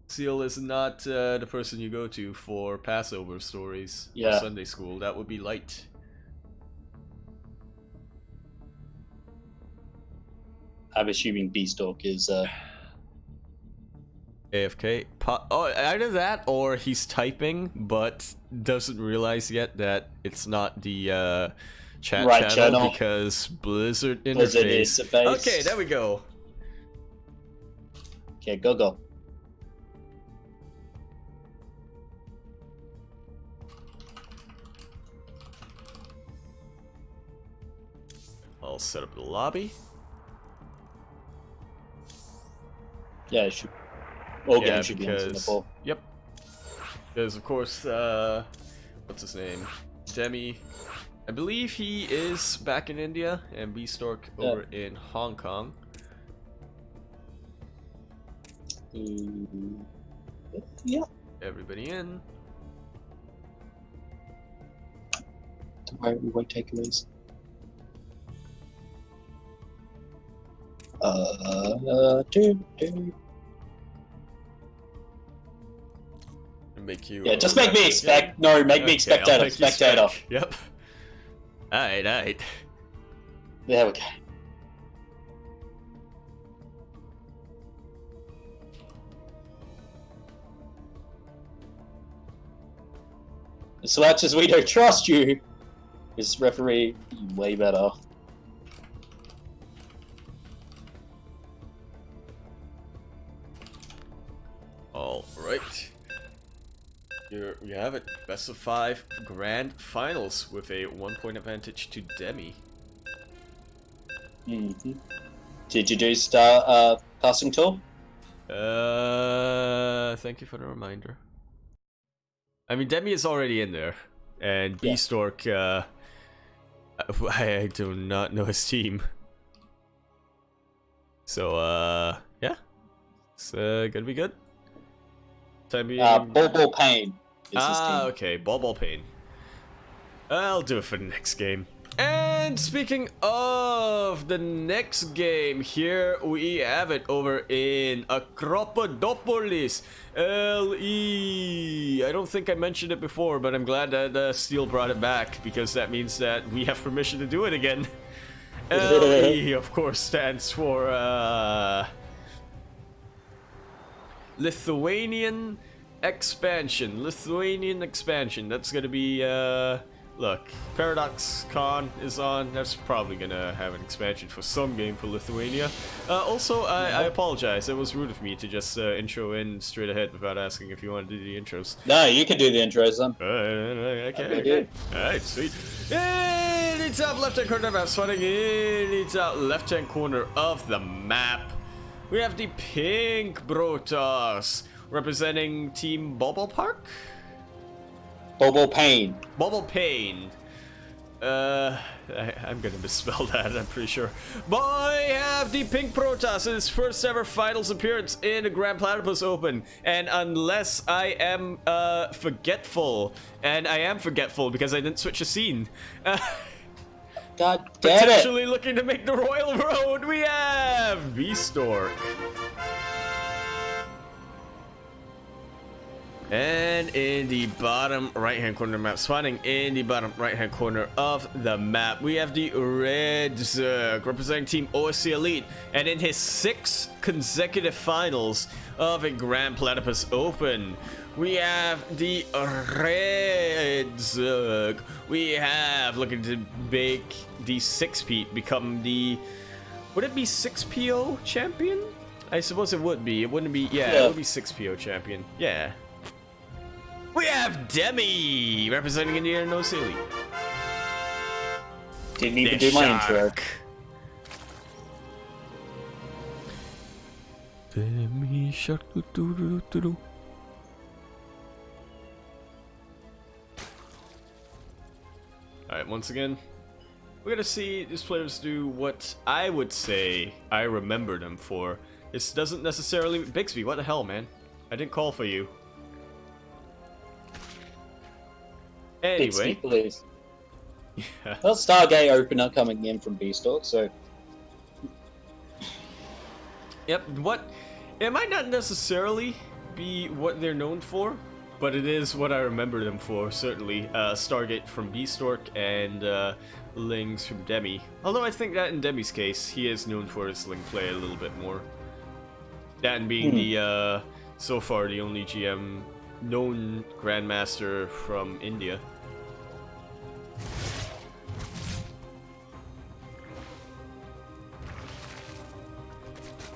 S1: Seal is not the person you go to for Passover stories or Sunday school. That would be Light.
S2: I'm assuming Beastork is
S1: AFK. Oh, either that or he's typing but doesn't realize yet that it's not the chat channel because Blizzard interface. Okay, there we go.
S2: Okay, go.
S1: I'll set up the lobby.
S2: Yeah, it should. All games should be on Singapore.
S1: Yep. Because of course, what's his name? Demi. I believe he is back in India, and Beastork over in Hong Kong.
S2: Yeah.
S1: Everybody in.
S2: Don't worry, we won't take takeaways.
S1: Make you.
S2: Yeah, just make me make me spectator. Spectator.
S1: Yep. Alright.
S2: There we go. As much as we don't trust you, this referee way better.
S1: Alright. Here we have it. Best of 5 grand finals with a 1-point advantage to Demi.
S2: Did you do start passing tool?
S1: Thank you for the reminder. I mean, Demi is already in there, and Beastork, I do not know his team. So, yeah. It's gonna be good. Time being...
S2: Ball Pain is his team.
S1: Okay, Ball Pain. I'll do it for the next game. And speaking of the next game, here we have it over in Acropodopolis, LE. I don't think I mentioned it before, but I'm glad that Steel brought it back, because that means that we have permission to do it again. LE, of course, stands for Lithuanian Expansion. Lithuanian Expansion. That's gonna be, look, Paradox Con is on. That's probably gonna have an expansion for some game for Lithuania. Also, I apologize. It was rude of me to just intro in straight ahead without asking if you want to do the intros.
S2: No, you can do the intros then.
S1: Okay. Alright, sweet. In the top left-hand corner of the map, swatting in the top left-hand corner of the map, we have the pink Brotas representing Team Bobble Park?
S2: Bobo Pain.
S1: Bubble Pain. I'm gonna misspell that, I'm pretty sure. But I have the Pink Protoss in his first ever finals appearance in the Grand Platypus Open. And unless I am forgetful, and I am forgetful because I didn't switch a scene.
S2: God damn it!
S1: Potentially looking to make the Royal Road, we have Beastork. And in the bottom right-hand corner of the map, spawning in the bottom right-hand corner of the map, we have the Red Zerg representing Team OSC Elite. And in his 6 consecutive finals of a Grand Platypus Open, we have the Red Zerg. We have looking to make the 6-peat become the... Would it be 6PO champion? I suppose it would be. It wouldn't be... Yeah, it would be 6PO champion. Yeah. We have Demi representing Indiana No Silly.
S2: Didn't even do my intro.
S1: Demi Shark. Alright, once again, we're gonna see these players do what I would say I remember them for. This doesn't necessarily... Bixby, what the hell, man? I didn't call for you. Anyway.
S2: Please.
S1: Yeah.
S2: Well, Stargate opener coming in from Beastalk, so...
S1: Yep, what... It might not necessarily be what they're known for, but it is what I remember them for, certainly. Stargate from Beastork and Lings from Demi. Although I think that in Demi's case, he is known for his Ling play a little bit more. That being the, so far, the only GM known Grandmaster from India.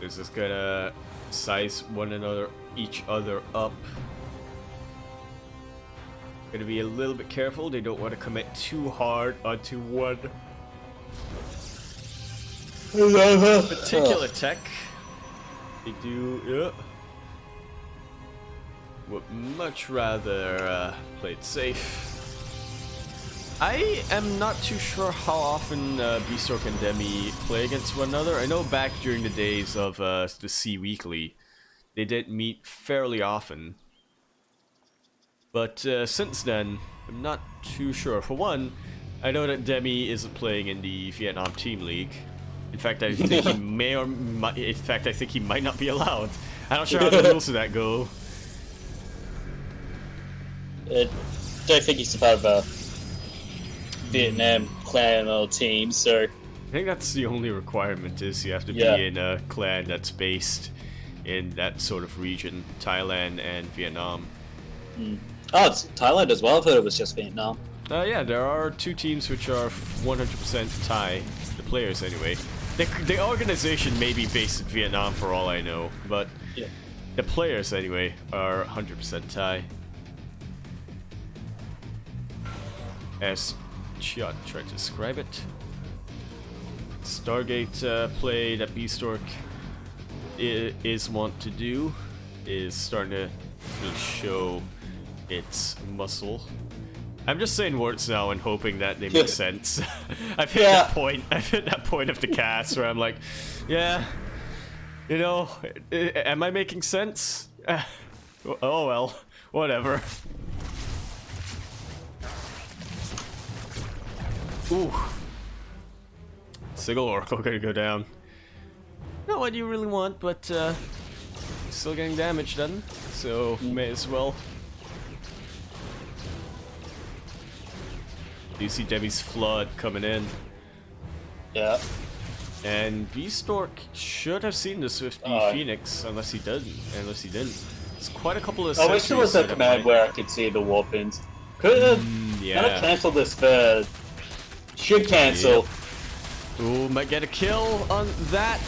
S1: Is this gonna size each other up? Gonna be a little bit careful. They don't want to commit too hard onto one particular tech. They do. Would much rather play it safe. I am not too sure how often Beastork and Demi play against one another. I know back during the days of the C Weekly, they did meet fairly often. But since then, I'm not too sure. For one, I know that Demi isn't playing in the Vietnam Team League. In fact, I think he may or might. In fact, I think he might not be allowed. I'm not sure how the rules of that go.
S2: I don't think he's part of a Vietnam clan or team, so...
S1: I think that's the only requirement, is you have to be in a clan that's based in that sort of region, Thailand and Vietnam.
S2: Oh, it's Thailand as well. I thought it was just Vietnam.
S1: Yeah, there are 2 teams which are 100% Thai, the players anyway. The organization may be based in Vietnam for all I know, but the players anyway are 100% Thai. As Chiat tried to describe it. Stargate play that Beastork is wont to do is starting to really show its muscle. I'm just saying words now and hoping that they make sense. I've hit that point. I've hit that point of the cast where I'm like, yeah, you know, am I making sense? Oh well, whatever. Ooh, Single Oracle gonna go down. Not what you really want, but still getting damage done, so may as well. You see Debbie's Flood coming in.
S2: Yeah.
S1: And Beastork should have seen the Swift B Phoenix, unless he didn't. It's quite a couple of
S2: I wish there was a command where I could see the Warpins. Could have canceled this bird. Should cancel.
S1: Yep. Ooh, might get a kill on that.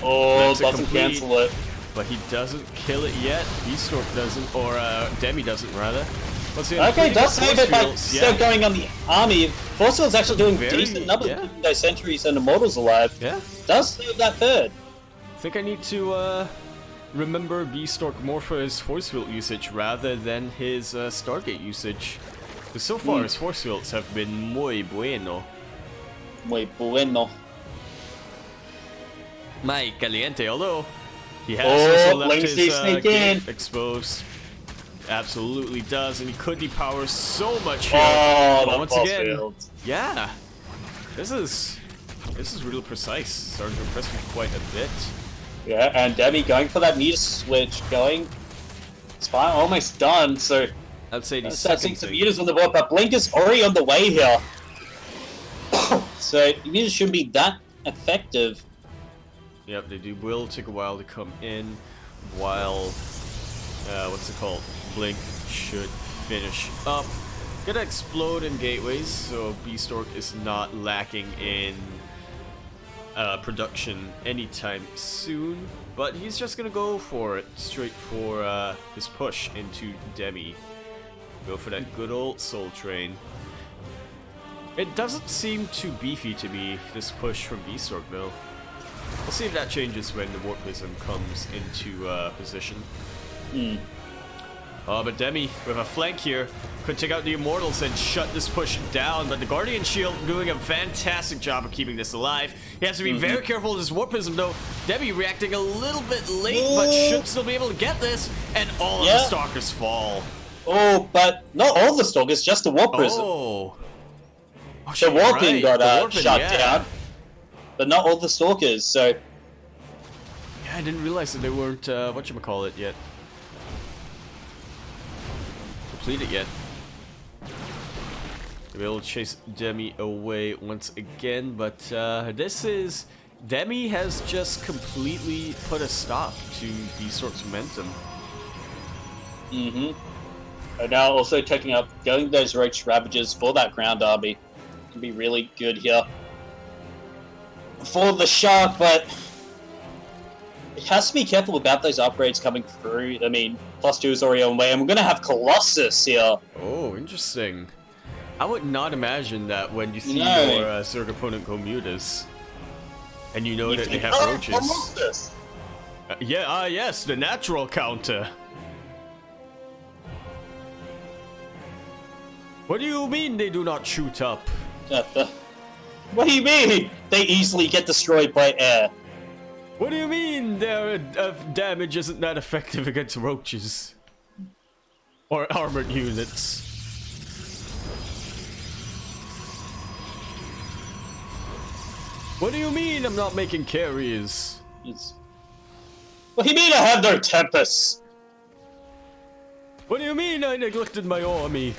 S2: Oh, doesn't cancel it.
S1: But he doesn't kill it yet. Beastork doesn't, or Demi doesn't rather.
S2: Okay, does save it by still going on the army. Force Field's actually doing decent numbers, keeping those sentries and immortals alive.
S1: Yeah.
S2: Does save that third.
S1: I think I need to remember Beastork more for his Force Field usage rather than his Stargate usage. Because so far his Force Fields have been muy bueno.
S2: Muy bueno.
S1: Muy caliente, although he has also left his gate exposed. Absolutely does, and he could depower so much here. But once again, yeah, this is really precise. Starting to impress me quite a bit.
S2: Yeah, and Demi going for that meter switch, going. Spire almost done, so
S1: I'd say the
S2: seeing some meters on the board, but Blink is already on the way here. So meters shouldn't be that effective.
S1: Yep, they will take a while to come in, while what's it called? Blink should finish up. Gonna explode in gateways, so Beastork is not lacking in production anytime soon. But he's just gonna go for it, straight for his push into Demi. Go for that good old Soul Train. It doesn't seem too beefy to me, this push from Beastork though. We'll see if that changes when the Warp Prism comes into position. But Demi, with a flank here, could take out the Immortals and shut this push down, but the Guardian Shield doing a fantastic job of keeping this alive. He has to be very careful with his Warp Prism though. Demi reacting a little bit late, but should still be able to get this, and all of the Stalkers fall.
S2: Oh, but not all the Stalkers, just the Warp Prism. The Warping got shut down, but not all the Stalkers, so...
S1: Yeah, I didn't realize that they weren't, whatchamacallit yet. Completed yet. They'll be able to chase Demi away once again, but this is... Demi has just completely put a stop to Beastork's momentum.
S2: And now also taking up, going those Roach Ravagers for that ground army. Can be really good here. For the Shark, but... It has to be careful about those upgrades coming through. I mean, +2 is already on the way, and we're going to have Colossus here.
S1: Oh, interesting. I would not imagine that when you see your Zerg opponent go Mutas, and you know that they have roaches. Yes, the natural counter. What do you mean they do not shoot up?
S2: What do you mean? They easily get destroyed by air.
S1: What do you mean their damage isn't that effective against roaches? Or armored units? What do you mean I'm not making carries?
S2: What do you mean I have no Tempest?
S1: What do you mean I neglected my army?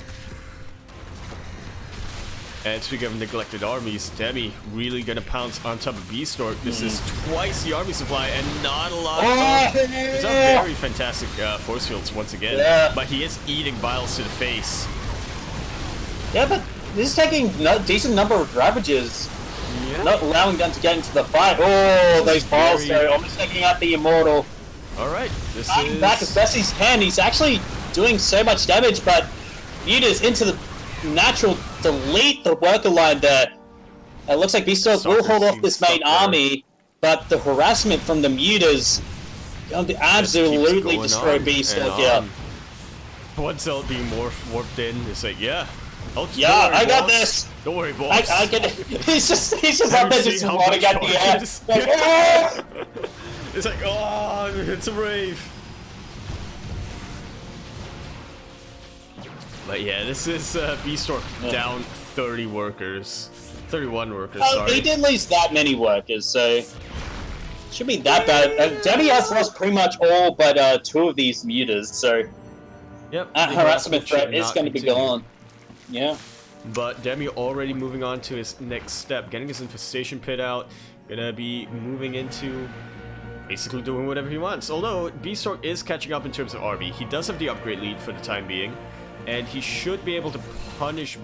S1: And speaking of neglected armies, Demi really gonna pounce on top of Beastork. This is twice the army supply and not a lot of... It's a very fantastic force fields once again, but he is eating vials to the face.
S2: Yeah, but this is taking a decent number of Ravages. Not allowing them to get into the fight. Oh, those vials there, almost taking out the Immortal.
S1: Alright, this is...
S2: back as best he can. He's actually doing so much damage, but Mutas into the natural delete the worker line there. It looks like Beastork will hold off this main army, but the harassment from the Mutas going to absolutely destroy Beastork here.
S1: Once they'll be more warped in, it's like,
S2: I got this.
S1: Don't worry, boss.
S2: I get it. He's just up there just wanting at the air.
S1: It's like, oh, it's a rave. But yeah, this is Beastork down 30 workers. 31 workers,
S2: Oh,
S1: sorry.
S2: he didn't lose that many workers, so should be that bad. Demi has lost pretty much all but 2 of these mutas, so
S1: Yep.
S2: that
S1: the
S2: harassment
S1: should
S2: threat is
S1: not
S2: going to be
S1: continue.
S2: gone. Yeah.
S1: But Demi already moving on to his next step, getting his infestation pit out, gonna be moving into basically doing whatever he wants. Although Beastork is catching up in terms of army, he does have the upgrade lead for the time being, and he should be able to punish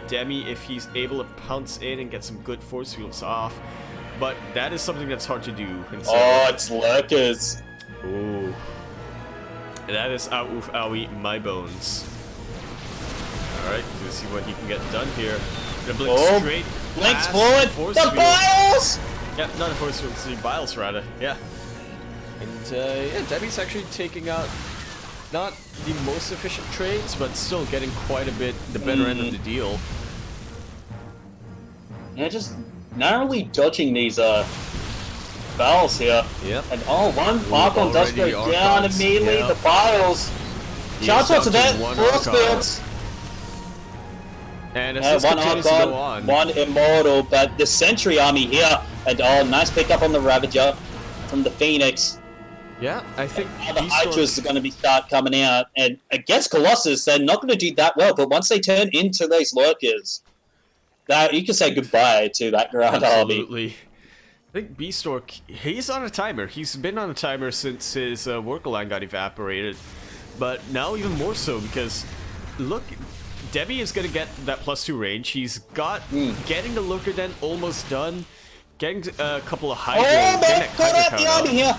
S1: Demi if he's able to pounce in and get some good force fields off. But that is something that's hard to do.
S2: Oh, it's lurkers.
S1: Ooh. That is oof, owie, my bones. Alright, let's see what he can get done here. Gonna blink straight.
S2: Blinks
S1: past
S2: forward.
S1: force
S2: The
S1: field.
S2: Biles!
S1: Yep, not a force field, the Biles rather. Yeah. And yeah, Debbie's actually taking out not the most efficient trades, but still getting quite a bit the better end of the deal.
S2: Yeah, just narrowly dodging these Biles here.
S1: Yep.
S2: And one Archon does go
S1: already
S2: down
S1: Archons,
S2: immediately.
S1: yeah.
S2: The Biles. Shout out to that. Force fields.
S1: And as this
S2: One
S1: continues to go
S2: Archon,
S1: on,
S2: one Immortal, but the Sentry army here. And nice pickup on the Ravager from the Phoenix.
S1: yeah, I think
S2: Now the
S1: Beastork-
S2: Hydras are going to start coming out. And against Colossus, they're not going to do that well. But once they turn into those Lurkers, that you can say goodbye to that Grand army.
S1: Absolutely. I think Beastork, he's on a timer. He's been on a timer since his worker line got evaporated. But now even more so because, look, Debbie is going to get that +2 range. He's got getting the Lurker Den almost done. Getting a couple of Hydra.
S2: Oh,
S1: getting
S2: man,
S1: that
S2: cut
S1: Hydra
S2: out the
S1: count
S2: army here.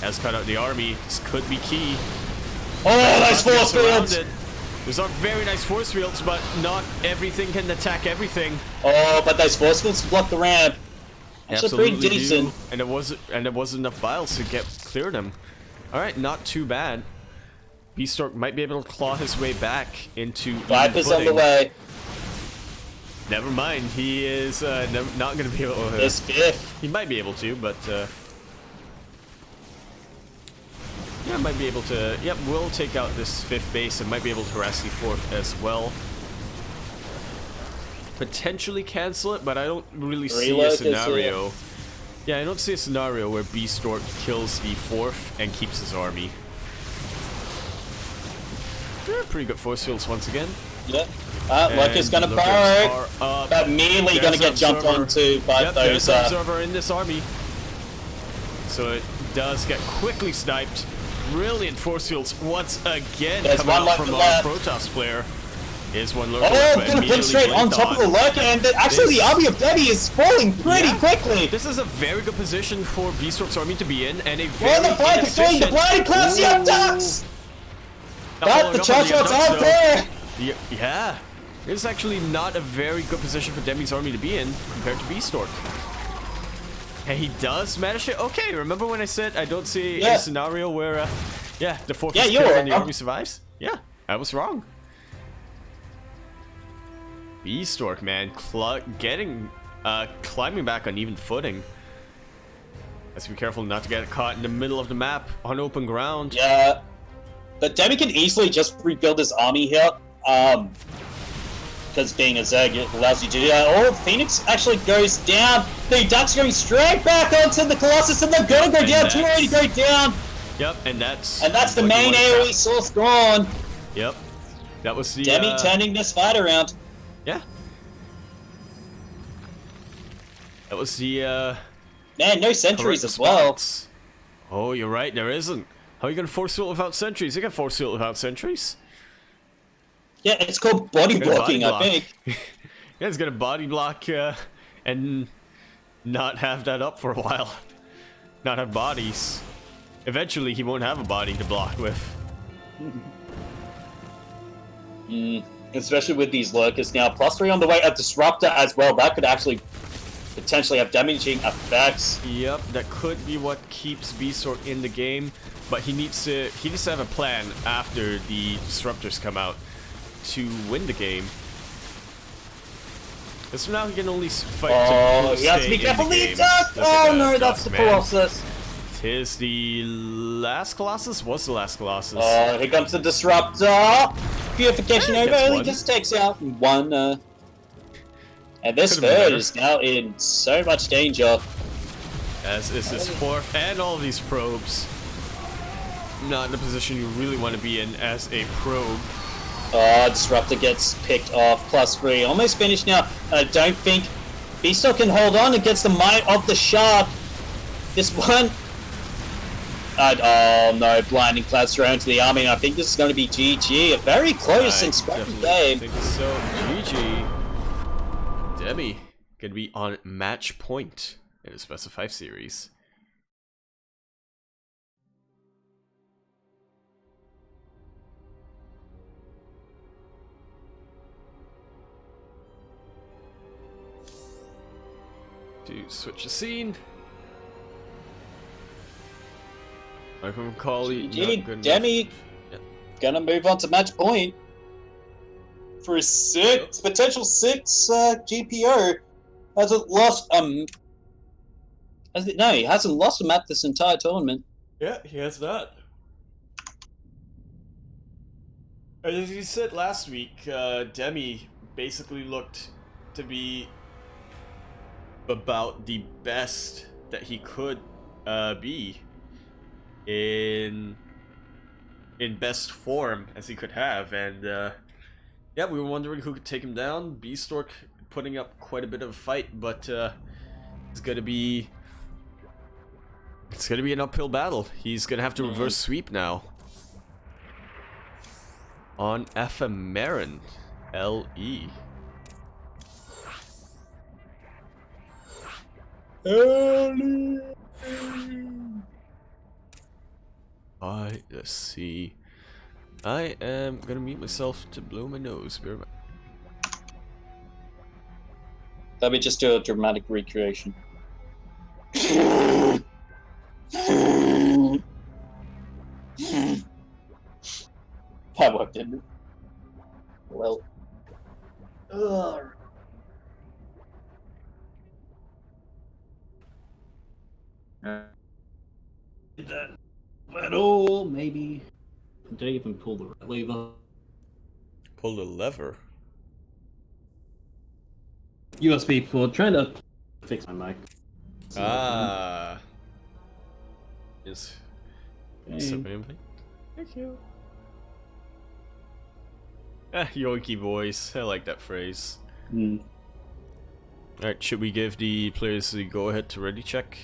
S1: Has cut out the army. This could be key.
S2: Oh, nice force fields.
S1: Surrounded. Those are very nice force fields, but not everything can attack everything.
S2: Oh, but those force fields block the ramp. Actually pretty
S1: Absolutely
S2: decent.
S1: do. And there wasn't enough Biles to clear them. All right, not too bad. Beastork might be able to claw his way back into even
S2: Viper's on the
S1: footing.
S2: way.
S1: Never mind, he is not going to be able to.
S2: This fifth.
S1: He might be able to, but yeah, might be able to. Yep, we'll take out this 5th base and might be able to harass the 4th as well. Potentially cancel it, but I don't really see a scenario. Yeah, I don't see a scenario where Beastork kills the 4th and keeps his army. They're pretty good force fields once again.
S2: Yeah. Lurker's gonna burrow. But immediately gonna get jumped onto by those.
S1: There's an observer in this army. So it does get quickly sniped. Brilliant force fields once again
S2: There's
S1: coming
S2: one
S1: out
S2: left
S1: from
S2: to
S1: our
S2: left.
S1: Protoss player. Is one Lurker.
S2: Oh, gonna blink straight on top of the Lurker, and actually the army of Debbie is falling pretty quickly.
S1: This is a very good position for Beastork's army to be in, and a
S2: Oh,
S1: very
S2: the flank is doing the bloody class Ducks! But the Chargeouts out there!
S1: Yeah. It's actually not a very good position for Demi's army to be in compared to Beastork. And he does manage it. Okay, remember when I said I don't see a scenario where, yeah, the 4th is killed and the army survives? Yeah, I was wrong. Beastork, man, climbing back on even footing. Let's be careful not to get caught in the middle of the map on open ground.
S2: Yeah, but Demi can easily just rebuild his army here. Because being a Zeg, it allows you to do that. Oh, Phoenix actually goes down. The Ducks going straight back onto the Colossus, and they're gonna go down. 280 go down.
S1: Yep, and that's
S2: the main AoE source gone.
S1: Yep, that was the
S2: Demi turning this fight around.
S1: Yeah, that was the
S2: Man, no sentries as well.
S1: response. Oh, you're right, there isn't. How are you gonna force field without sentries? You can force field without sentries.
S2: Yeah, it's called body blocking, I think.
S1: Yeah, he's gonna body block and not have that up for a while. Not have bodies. Eventually, he won't have a body to block with.
S2: Especially with these Lurkers now. +3 on the way. A Disruptor as well. That could actually potentially have damaging effects.
S1: Yep, that could be what keeps Beastork in the game, but he needs to have a plan after the Disruptors come out to win the game. Because for now he can only fight
S2: Oh,
S1: to
S2: he has to be
S1: stay in
S2: careful.
S1: the
S2: He
S1: game.
S2: does!
S1: Look
S2: Oh
S1: at
S2: no,
S1: that
S2: that's the
S1: Duck, man.
S2: Colossus.
S1: Tis the last Colossus? What's the last Colossus?
S2: Here comes the Disruptor! Purification over, only just takes out one, and this third is now in so much danger.
S1: As is this fourth, and all these probes. Not in a position you really want to be in as a probe.
S2: Disruptor gets picked off, +3, almost finished now. I don't think Beastar can hold on against the might of the Shark. This one... oh no, blinding clouds thrown to the army. I think this is going to be GG. A very close and scrappy game.
S1: I think so. GG. Demi gonna be on match point in the best of 5 series. To switch the scene.
S2: GG, Demi gonna move on to match point for a potential 6 GPO. Hasn't lost no, he hasn't lost a map this entire tournament.
S1: Yeah, he has not. As you said last week, Demi basically looked to be about the best that he could be in best form as he could have, and yeah, we were wondering who could take him down. Beastork putting up quite a bit of a fight, but it's gonna be an uphill battle. He's gonna have to reverse sweep now on Ephemeron LE. Let's see. I am gonna mute myself to blow my nose.
S2: Let me just do a dramatic recreation. That worked, didn't it? Well.
S4: That little, maybe. Did I even pull the right lever?
S1: Pull the lever.
S4: USB port. Trying to fix my mic.
S1: Yes.
S4: Okay.
S1: Thank you. Yoinky voice. I like that phrase. Alright, should we give the players the go ahead to ready check?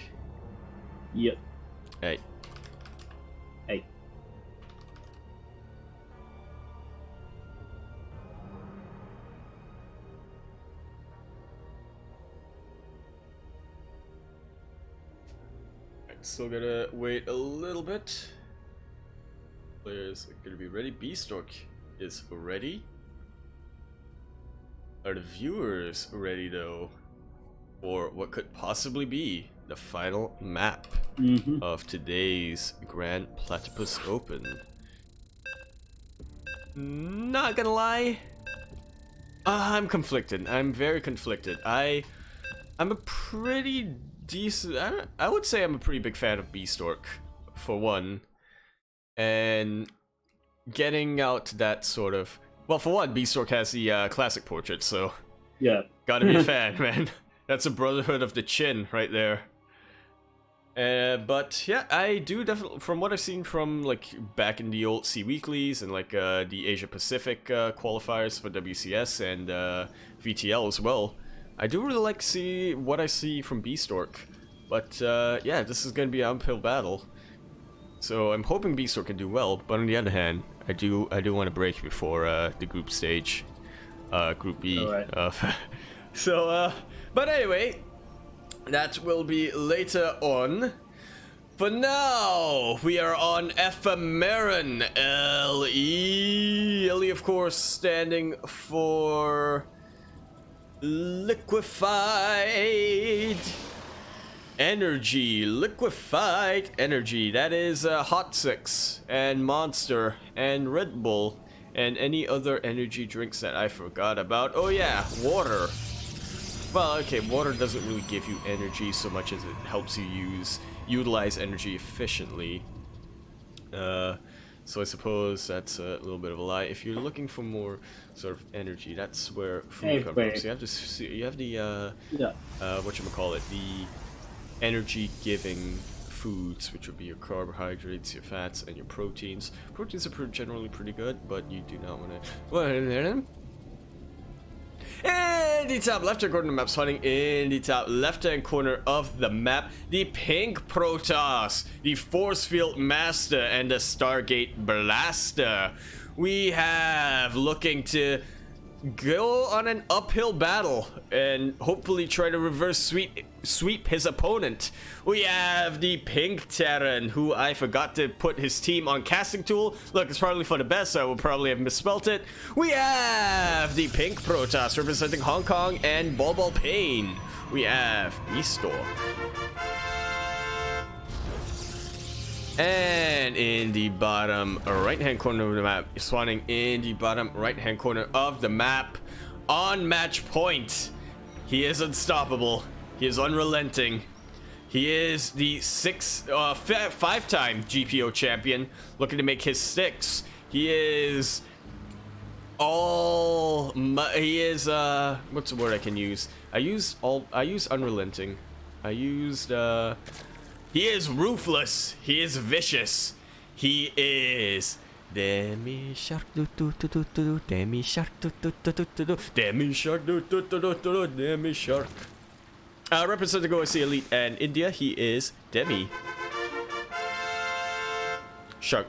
S4: Yep.
S1: Hey.
S4: Hey.
S1: Still gotta wait a little bit. Players are gonna be ready. Beastork is ready. Are the viewers ready though? For what could possibly be the final map of today's Grand Platypus Open? Not gonna lie, I'm conflicted. I'm very conflicted. I'm a pretty decent. I would say I'm a pretty big fan of Beastork, for one, and getting out that sort of. Well, for one, Beastork has the classic portrait, so
S4: yeah,
S1: gotta be a fan, man. That's a Brotherhood of the Chin right there. But yeah, I do definitely, from what I've seen from like back in the old C Weeklies and like the Asia Pacific qualifiers for WCS and VTL as well, I do really like to see what I see from Beastork. But yeah, this is gonna be an uphill battle. So I'm hoping Beastork can do well, but on the other hand, I do want to break before the group stage, Group B.
S4: Right.
S1: So but anyway, that will be later on. For now, we are on Ephemeron LE. LE, of course, standing for liquefied energy. Liquefied energy. That is Hot Six and Monster and Red Bull and any other energy drinks that I forgot about. Oh yeah, water. Well, okay, water doesn't really give you energy so much as it helps you utilize energy efficiently. So I suppose that's a little bit of a lie. If you're looking for more sort of energy, that's where food comes from. So you have to see, you have the whatchamacallit, the energy-giving foods, which would be your carbohydrates, your fats, and your proteins. Proteins are generally pretty good, but you do not want to. Well, in the top left-hand corner of the map, spawning in the top left-hand corner of the map, the Pink Protoss, the Force Field Master, and the Stargate Blaster. We have looking to go on an uphill battle and hopefully try to reverse sweep his opponent. We have the Pink Terran, who I forgot to put his team on casting tool. Look, it's probably for the best, so I will probably have misspelt it. We have the Pink Protoss representing Hong Kong and Ball Pain. We have Beastork. And in the bottom right-hand corner of the map, spawning in the bottom right-hand corner of the map, on match point, he is unstoppable. He is unrelenting. He is the five-time GPO champion, looking to make his sixth. He is what's the word I can use? I use unrelenting. He is ruthless. He is vicious. He is Demi Shark Demi Shark Demi Shark Demi Shark. Representing OSC Elite and India, he is Demi Shark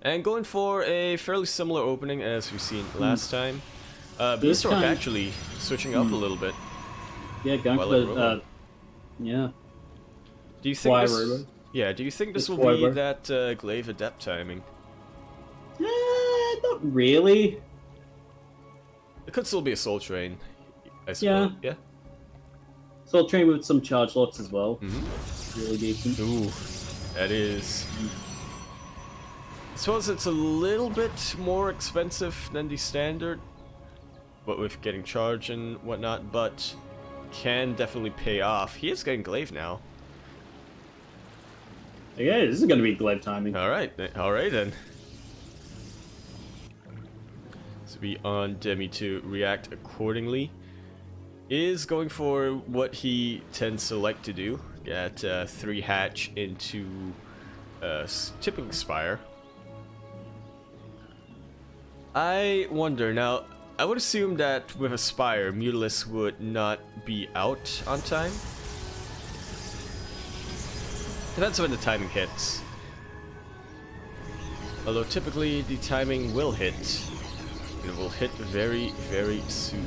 S1: And going for a fairly similar opening as we've seen last time. Beastork actually switching up a little bit.
S4: Yeah, going for the, yeah.
S1: Do you think this? Yeah. Do you think this will be that Glaive Adept timing?
S4: Not really.
S1: It could still be a Soul Train, I suppose. Yeah.
S4: Soul Train with some charge locks as well. Really decent.
S1: Ooh, that is. I suppose it's a little bit more expensive than the standard, but with getting charge and whatnot, but can definitely pay off. He is getting Glaive now.
S4: Yeah, this is going to be Glaive timing.
S1: Alright then. So be on Demi to react accordingly. Is going for what he tends to like to do. Get 3 hatch into Tipping Spire. I wonder now. I would assume that with a Spire, Mutalisk would not be out on time. Depends when the timing hits. Although typically the timing will hit. It will hit very, very soon.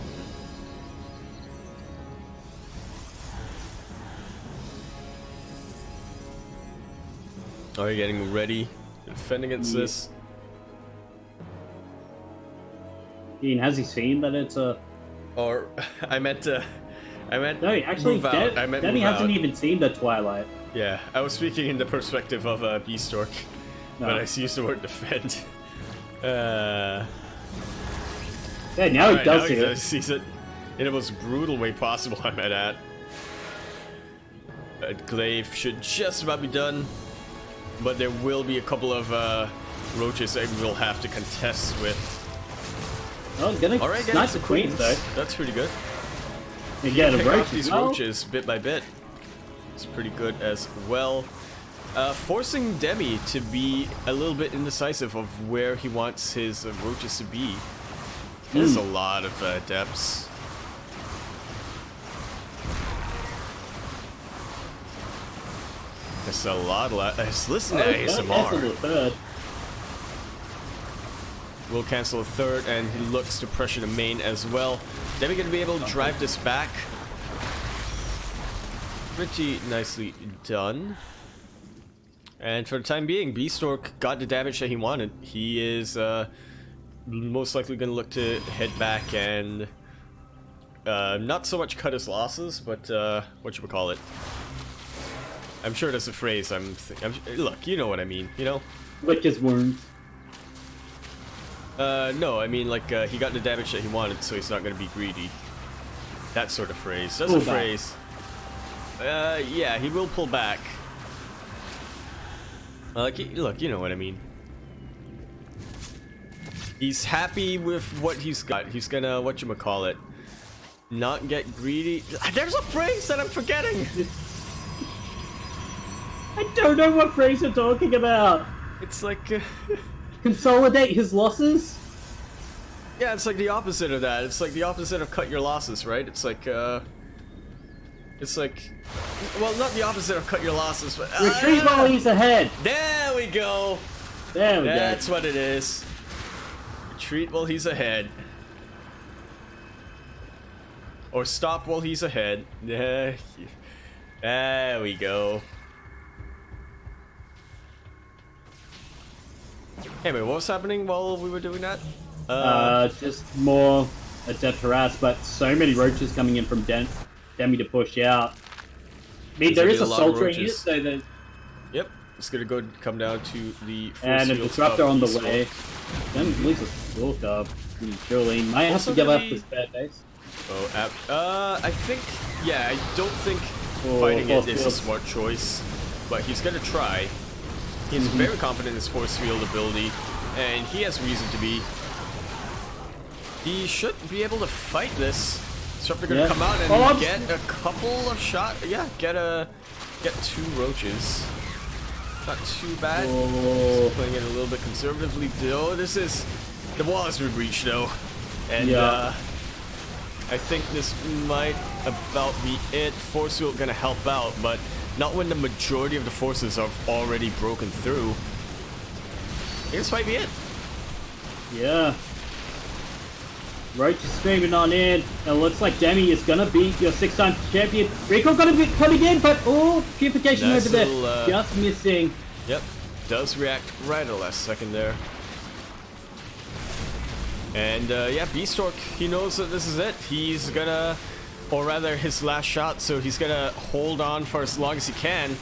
S1: Are you getting ready to defend against this?
S4: Ian, has he seen that it's a...
S1: Or, I meant no,
S4: actually,
S1: move out. I meant
S4: Danny
S1: move
S4: hasn't
S1: out.
S4: even seen the Twilight.
S1: Yeah, I was speaking in the perspective of Beastork, but I used the word defend.
S4: Yeah, now he does see it.
S1: He sees it in the most brutal way possible, I might add. Glaive should just about be done, but there will be a couple of roaches that we'll have to contest with.
S4: Oh, alright,
S1: getting
S4: the queens though.
S1: That's pretty good.
S4: You get a break.
S1: These roaches bit by bit. It's pretty good as well. Forcing Demi to be a little bit indecisive of where he wants his roaches to be. There's a lot of depths. There's a lot. Listen to ASMR. We'll cancel a third, and he looks to pressure the main as well. Then we're going to be able to drive this back. Pretty nicely done. And for the time being, Beastork got the damage that he wanted. He is most likely going to look to head back and not so much cut his losses, but whatchamacallit. I'm sure there's a phrase look, you know what I mean, you know?
S4: Lick his wounds.
S1: No, I mean like he got the damage that he wanted, so he's not gonna be greedy. That sort of phrase. That's a phrase. Yeah, he will pull back. Look, you know what I mean. He's happy with what he's got. He's gonna, whatchamacallit, not get greedy. There's a phrase that I'm forgetting!
S4: I don't know what phrase you're talking about.
S1: It's like...
S4: Consolidate his losses?
S1: yeah, it's like the opposite of that. It's like the opposite of cut your losses, right? It's like, well, not the opposite of cut your losses, but...
S4: Retreat while he's ahead.
S1: There we go!
S4: There we go.
S1: That's what it is. Retreat while he's ahead. Or stop while he's ahead. There we go. Anyway, what was happening while we were doing that?
S4: Just more adept harass, but so many roaches coming in from Demi to push out. I mean, there is a soldier in it, so there's...
S1: Yep, it's gonna come down to the force
S4: and a
S1: field
S4: disruptor
S1: of
S4: on the
S1: Eastward.
S4: way. Demi leaves a stalker. Surely might have
S1: Also
S4: to give
S1: gonna
S4: up
S1: be-
S4: the spare base.
S1: Oh, I think, yeah, I don't think
S4: Oh,
S1: fighting it
S4: force
S1: is a
S4: field.
S1: smart choice, but he's gonna try. He's very confident in his force field ability, and he has reason to be. He should be able to fight this. Disruptor gonna come out and get a couple of shots. Yeah, get 2 roaches. Not too bad.
S4: Oh.
S1: Playing it a little bit conservatively. Oh, the wall has been breached though, and I think this might about be it. Force field gonna help out, but not when the majority of the forces have already broken through. This might be it.
S4: Yeah. Roach is streaming on in. It looks like Demi is gonna beat your 6-time champion. Rico gonna be coming in, but purification
S1: Nice
S4: over there.
S1: little,
S4: Just missing.
S1: Yep, does react right at the last second there. And yeah, Beastork, he knows that this is it. He's gonna, or rather his last shot, so he's gonna hold on for as long as he can.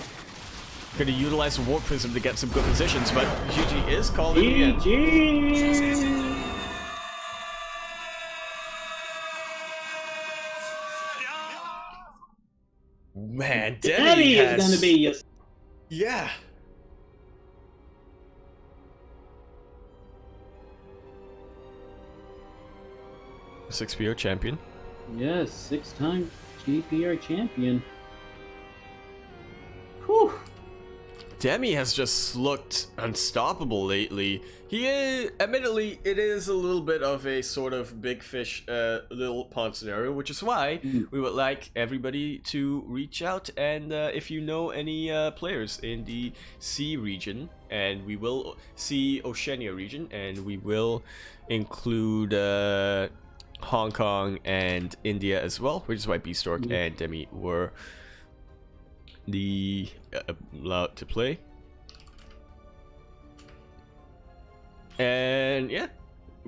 S1: Gonna utilize the Warp Prism to get some good positions, but GG is called in.
S4: GG!
S1: Man,
S4: Demi
S1: Demi
S4: is
S1: has...
S4: gonna be your...
S1: Yeah. Six-PO champion.
S4: Yes, 6-time GPO champion. Whew.
S1: Demi has just looked unstoppable lately. He is, admittedly, it is a little bit of a sort of big fish, little pond scenario, which is why we would like everybody to reach out and if you know any players in the C region, and we will see Oceania region, and we will include Hong Kong and India as well, which is why Beastork and Demi were the allowed to play. And yeah,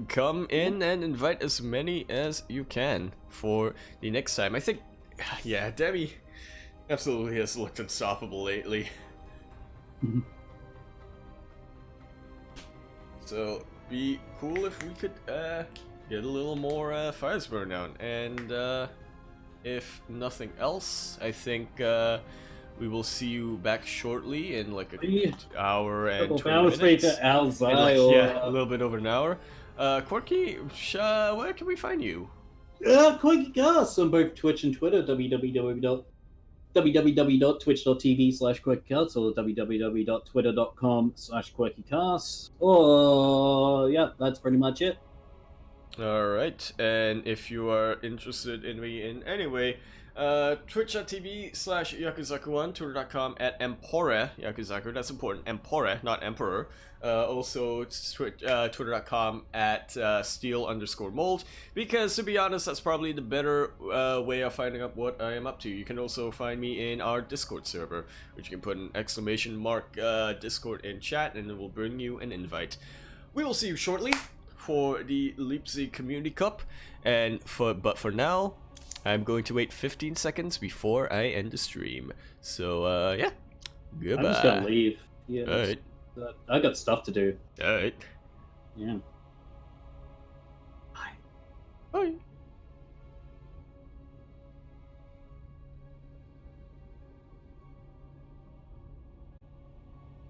S1: come in and invite as many as you can for the next time. I think, yeah, Demi absolutely has looked unstoppable lately. So be cool if we could get a little more fires burned down. And if nothing else, I think we will see you back shortly in like an hour and 20 minutes. Yeah, a little bit over an hour. Quirky, where can we find you?
S4: Quirky Yakuzaku on both Twitch and Twitter. www.twitch.tv/QuirkyYakuzaku or www.twitter.com/QuirkyYakuzaku. Oh, yeah, that's pretty much it.
S1: Alright, and if you are interested in me in any way, twitch.tv/Yakuzaku1, twitter.com @Empore Yakuzaku, that's important, Empore, not Emperor. Also, twitter.com @Steel_mold, because to be honest, that's probably the better way of finding out what I am up to. You can also find me in our Discord server, which you can put an exclamation mark Discord in chat, and it will bring you an invite. We will see you shortly for the Leipzig Community Cup, and but for now, I'm going to wait 15 seconds before I end the stream. So yeah, goodbye.
S4: I'm just gonna leave. Yeah.
S1: Alright.
S4: I got stuff to do.
S1: Alright.
S4: Yeah.
S1: Bye.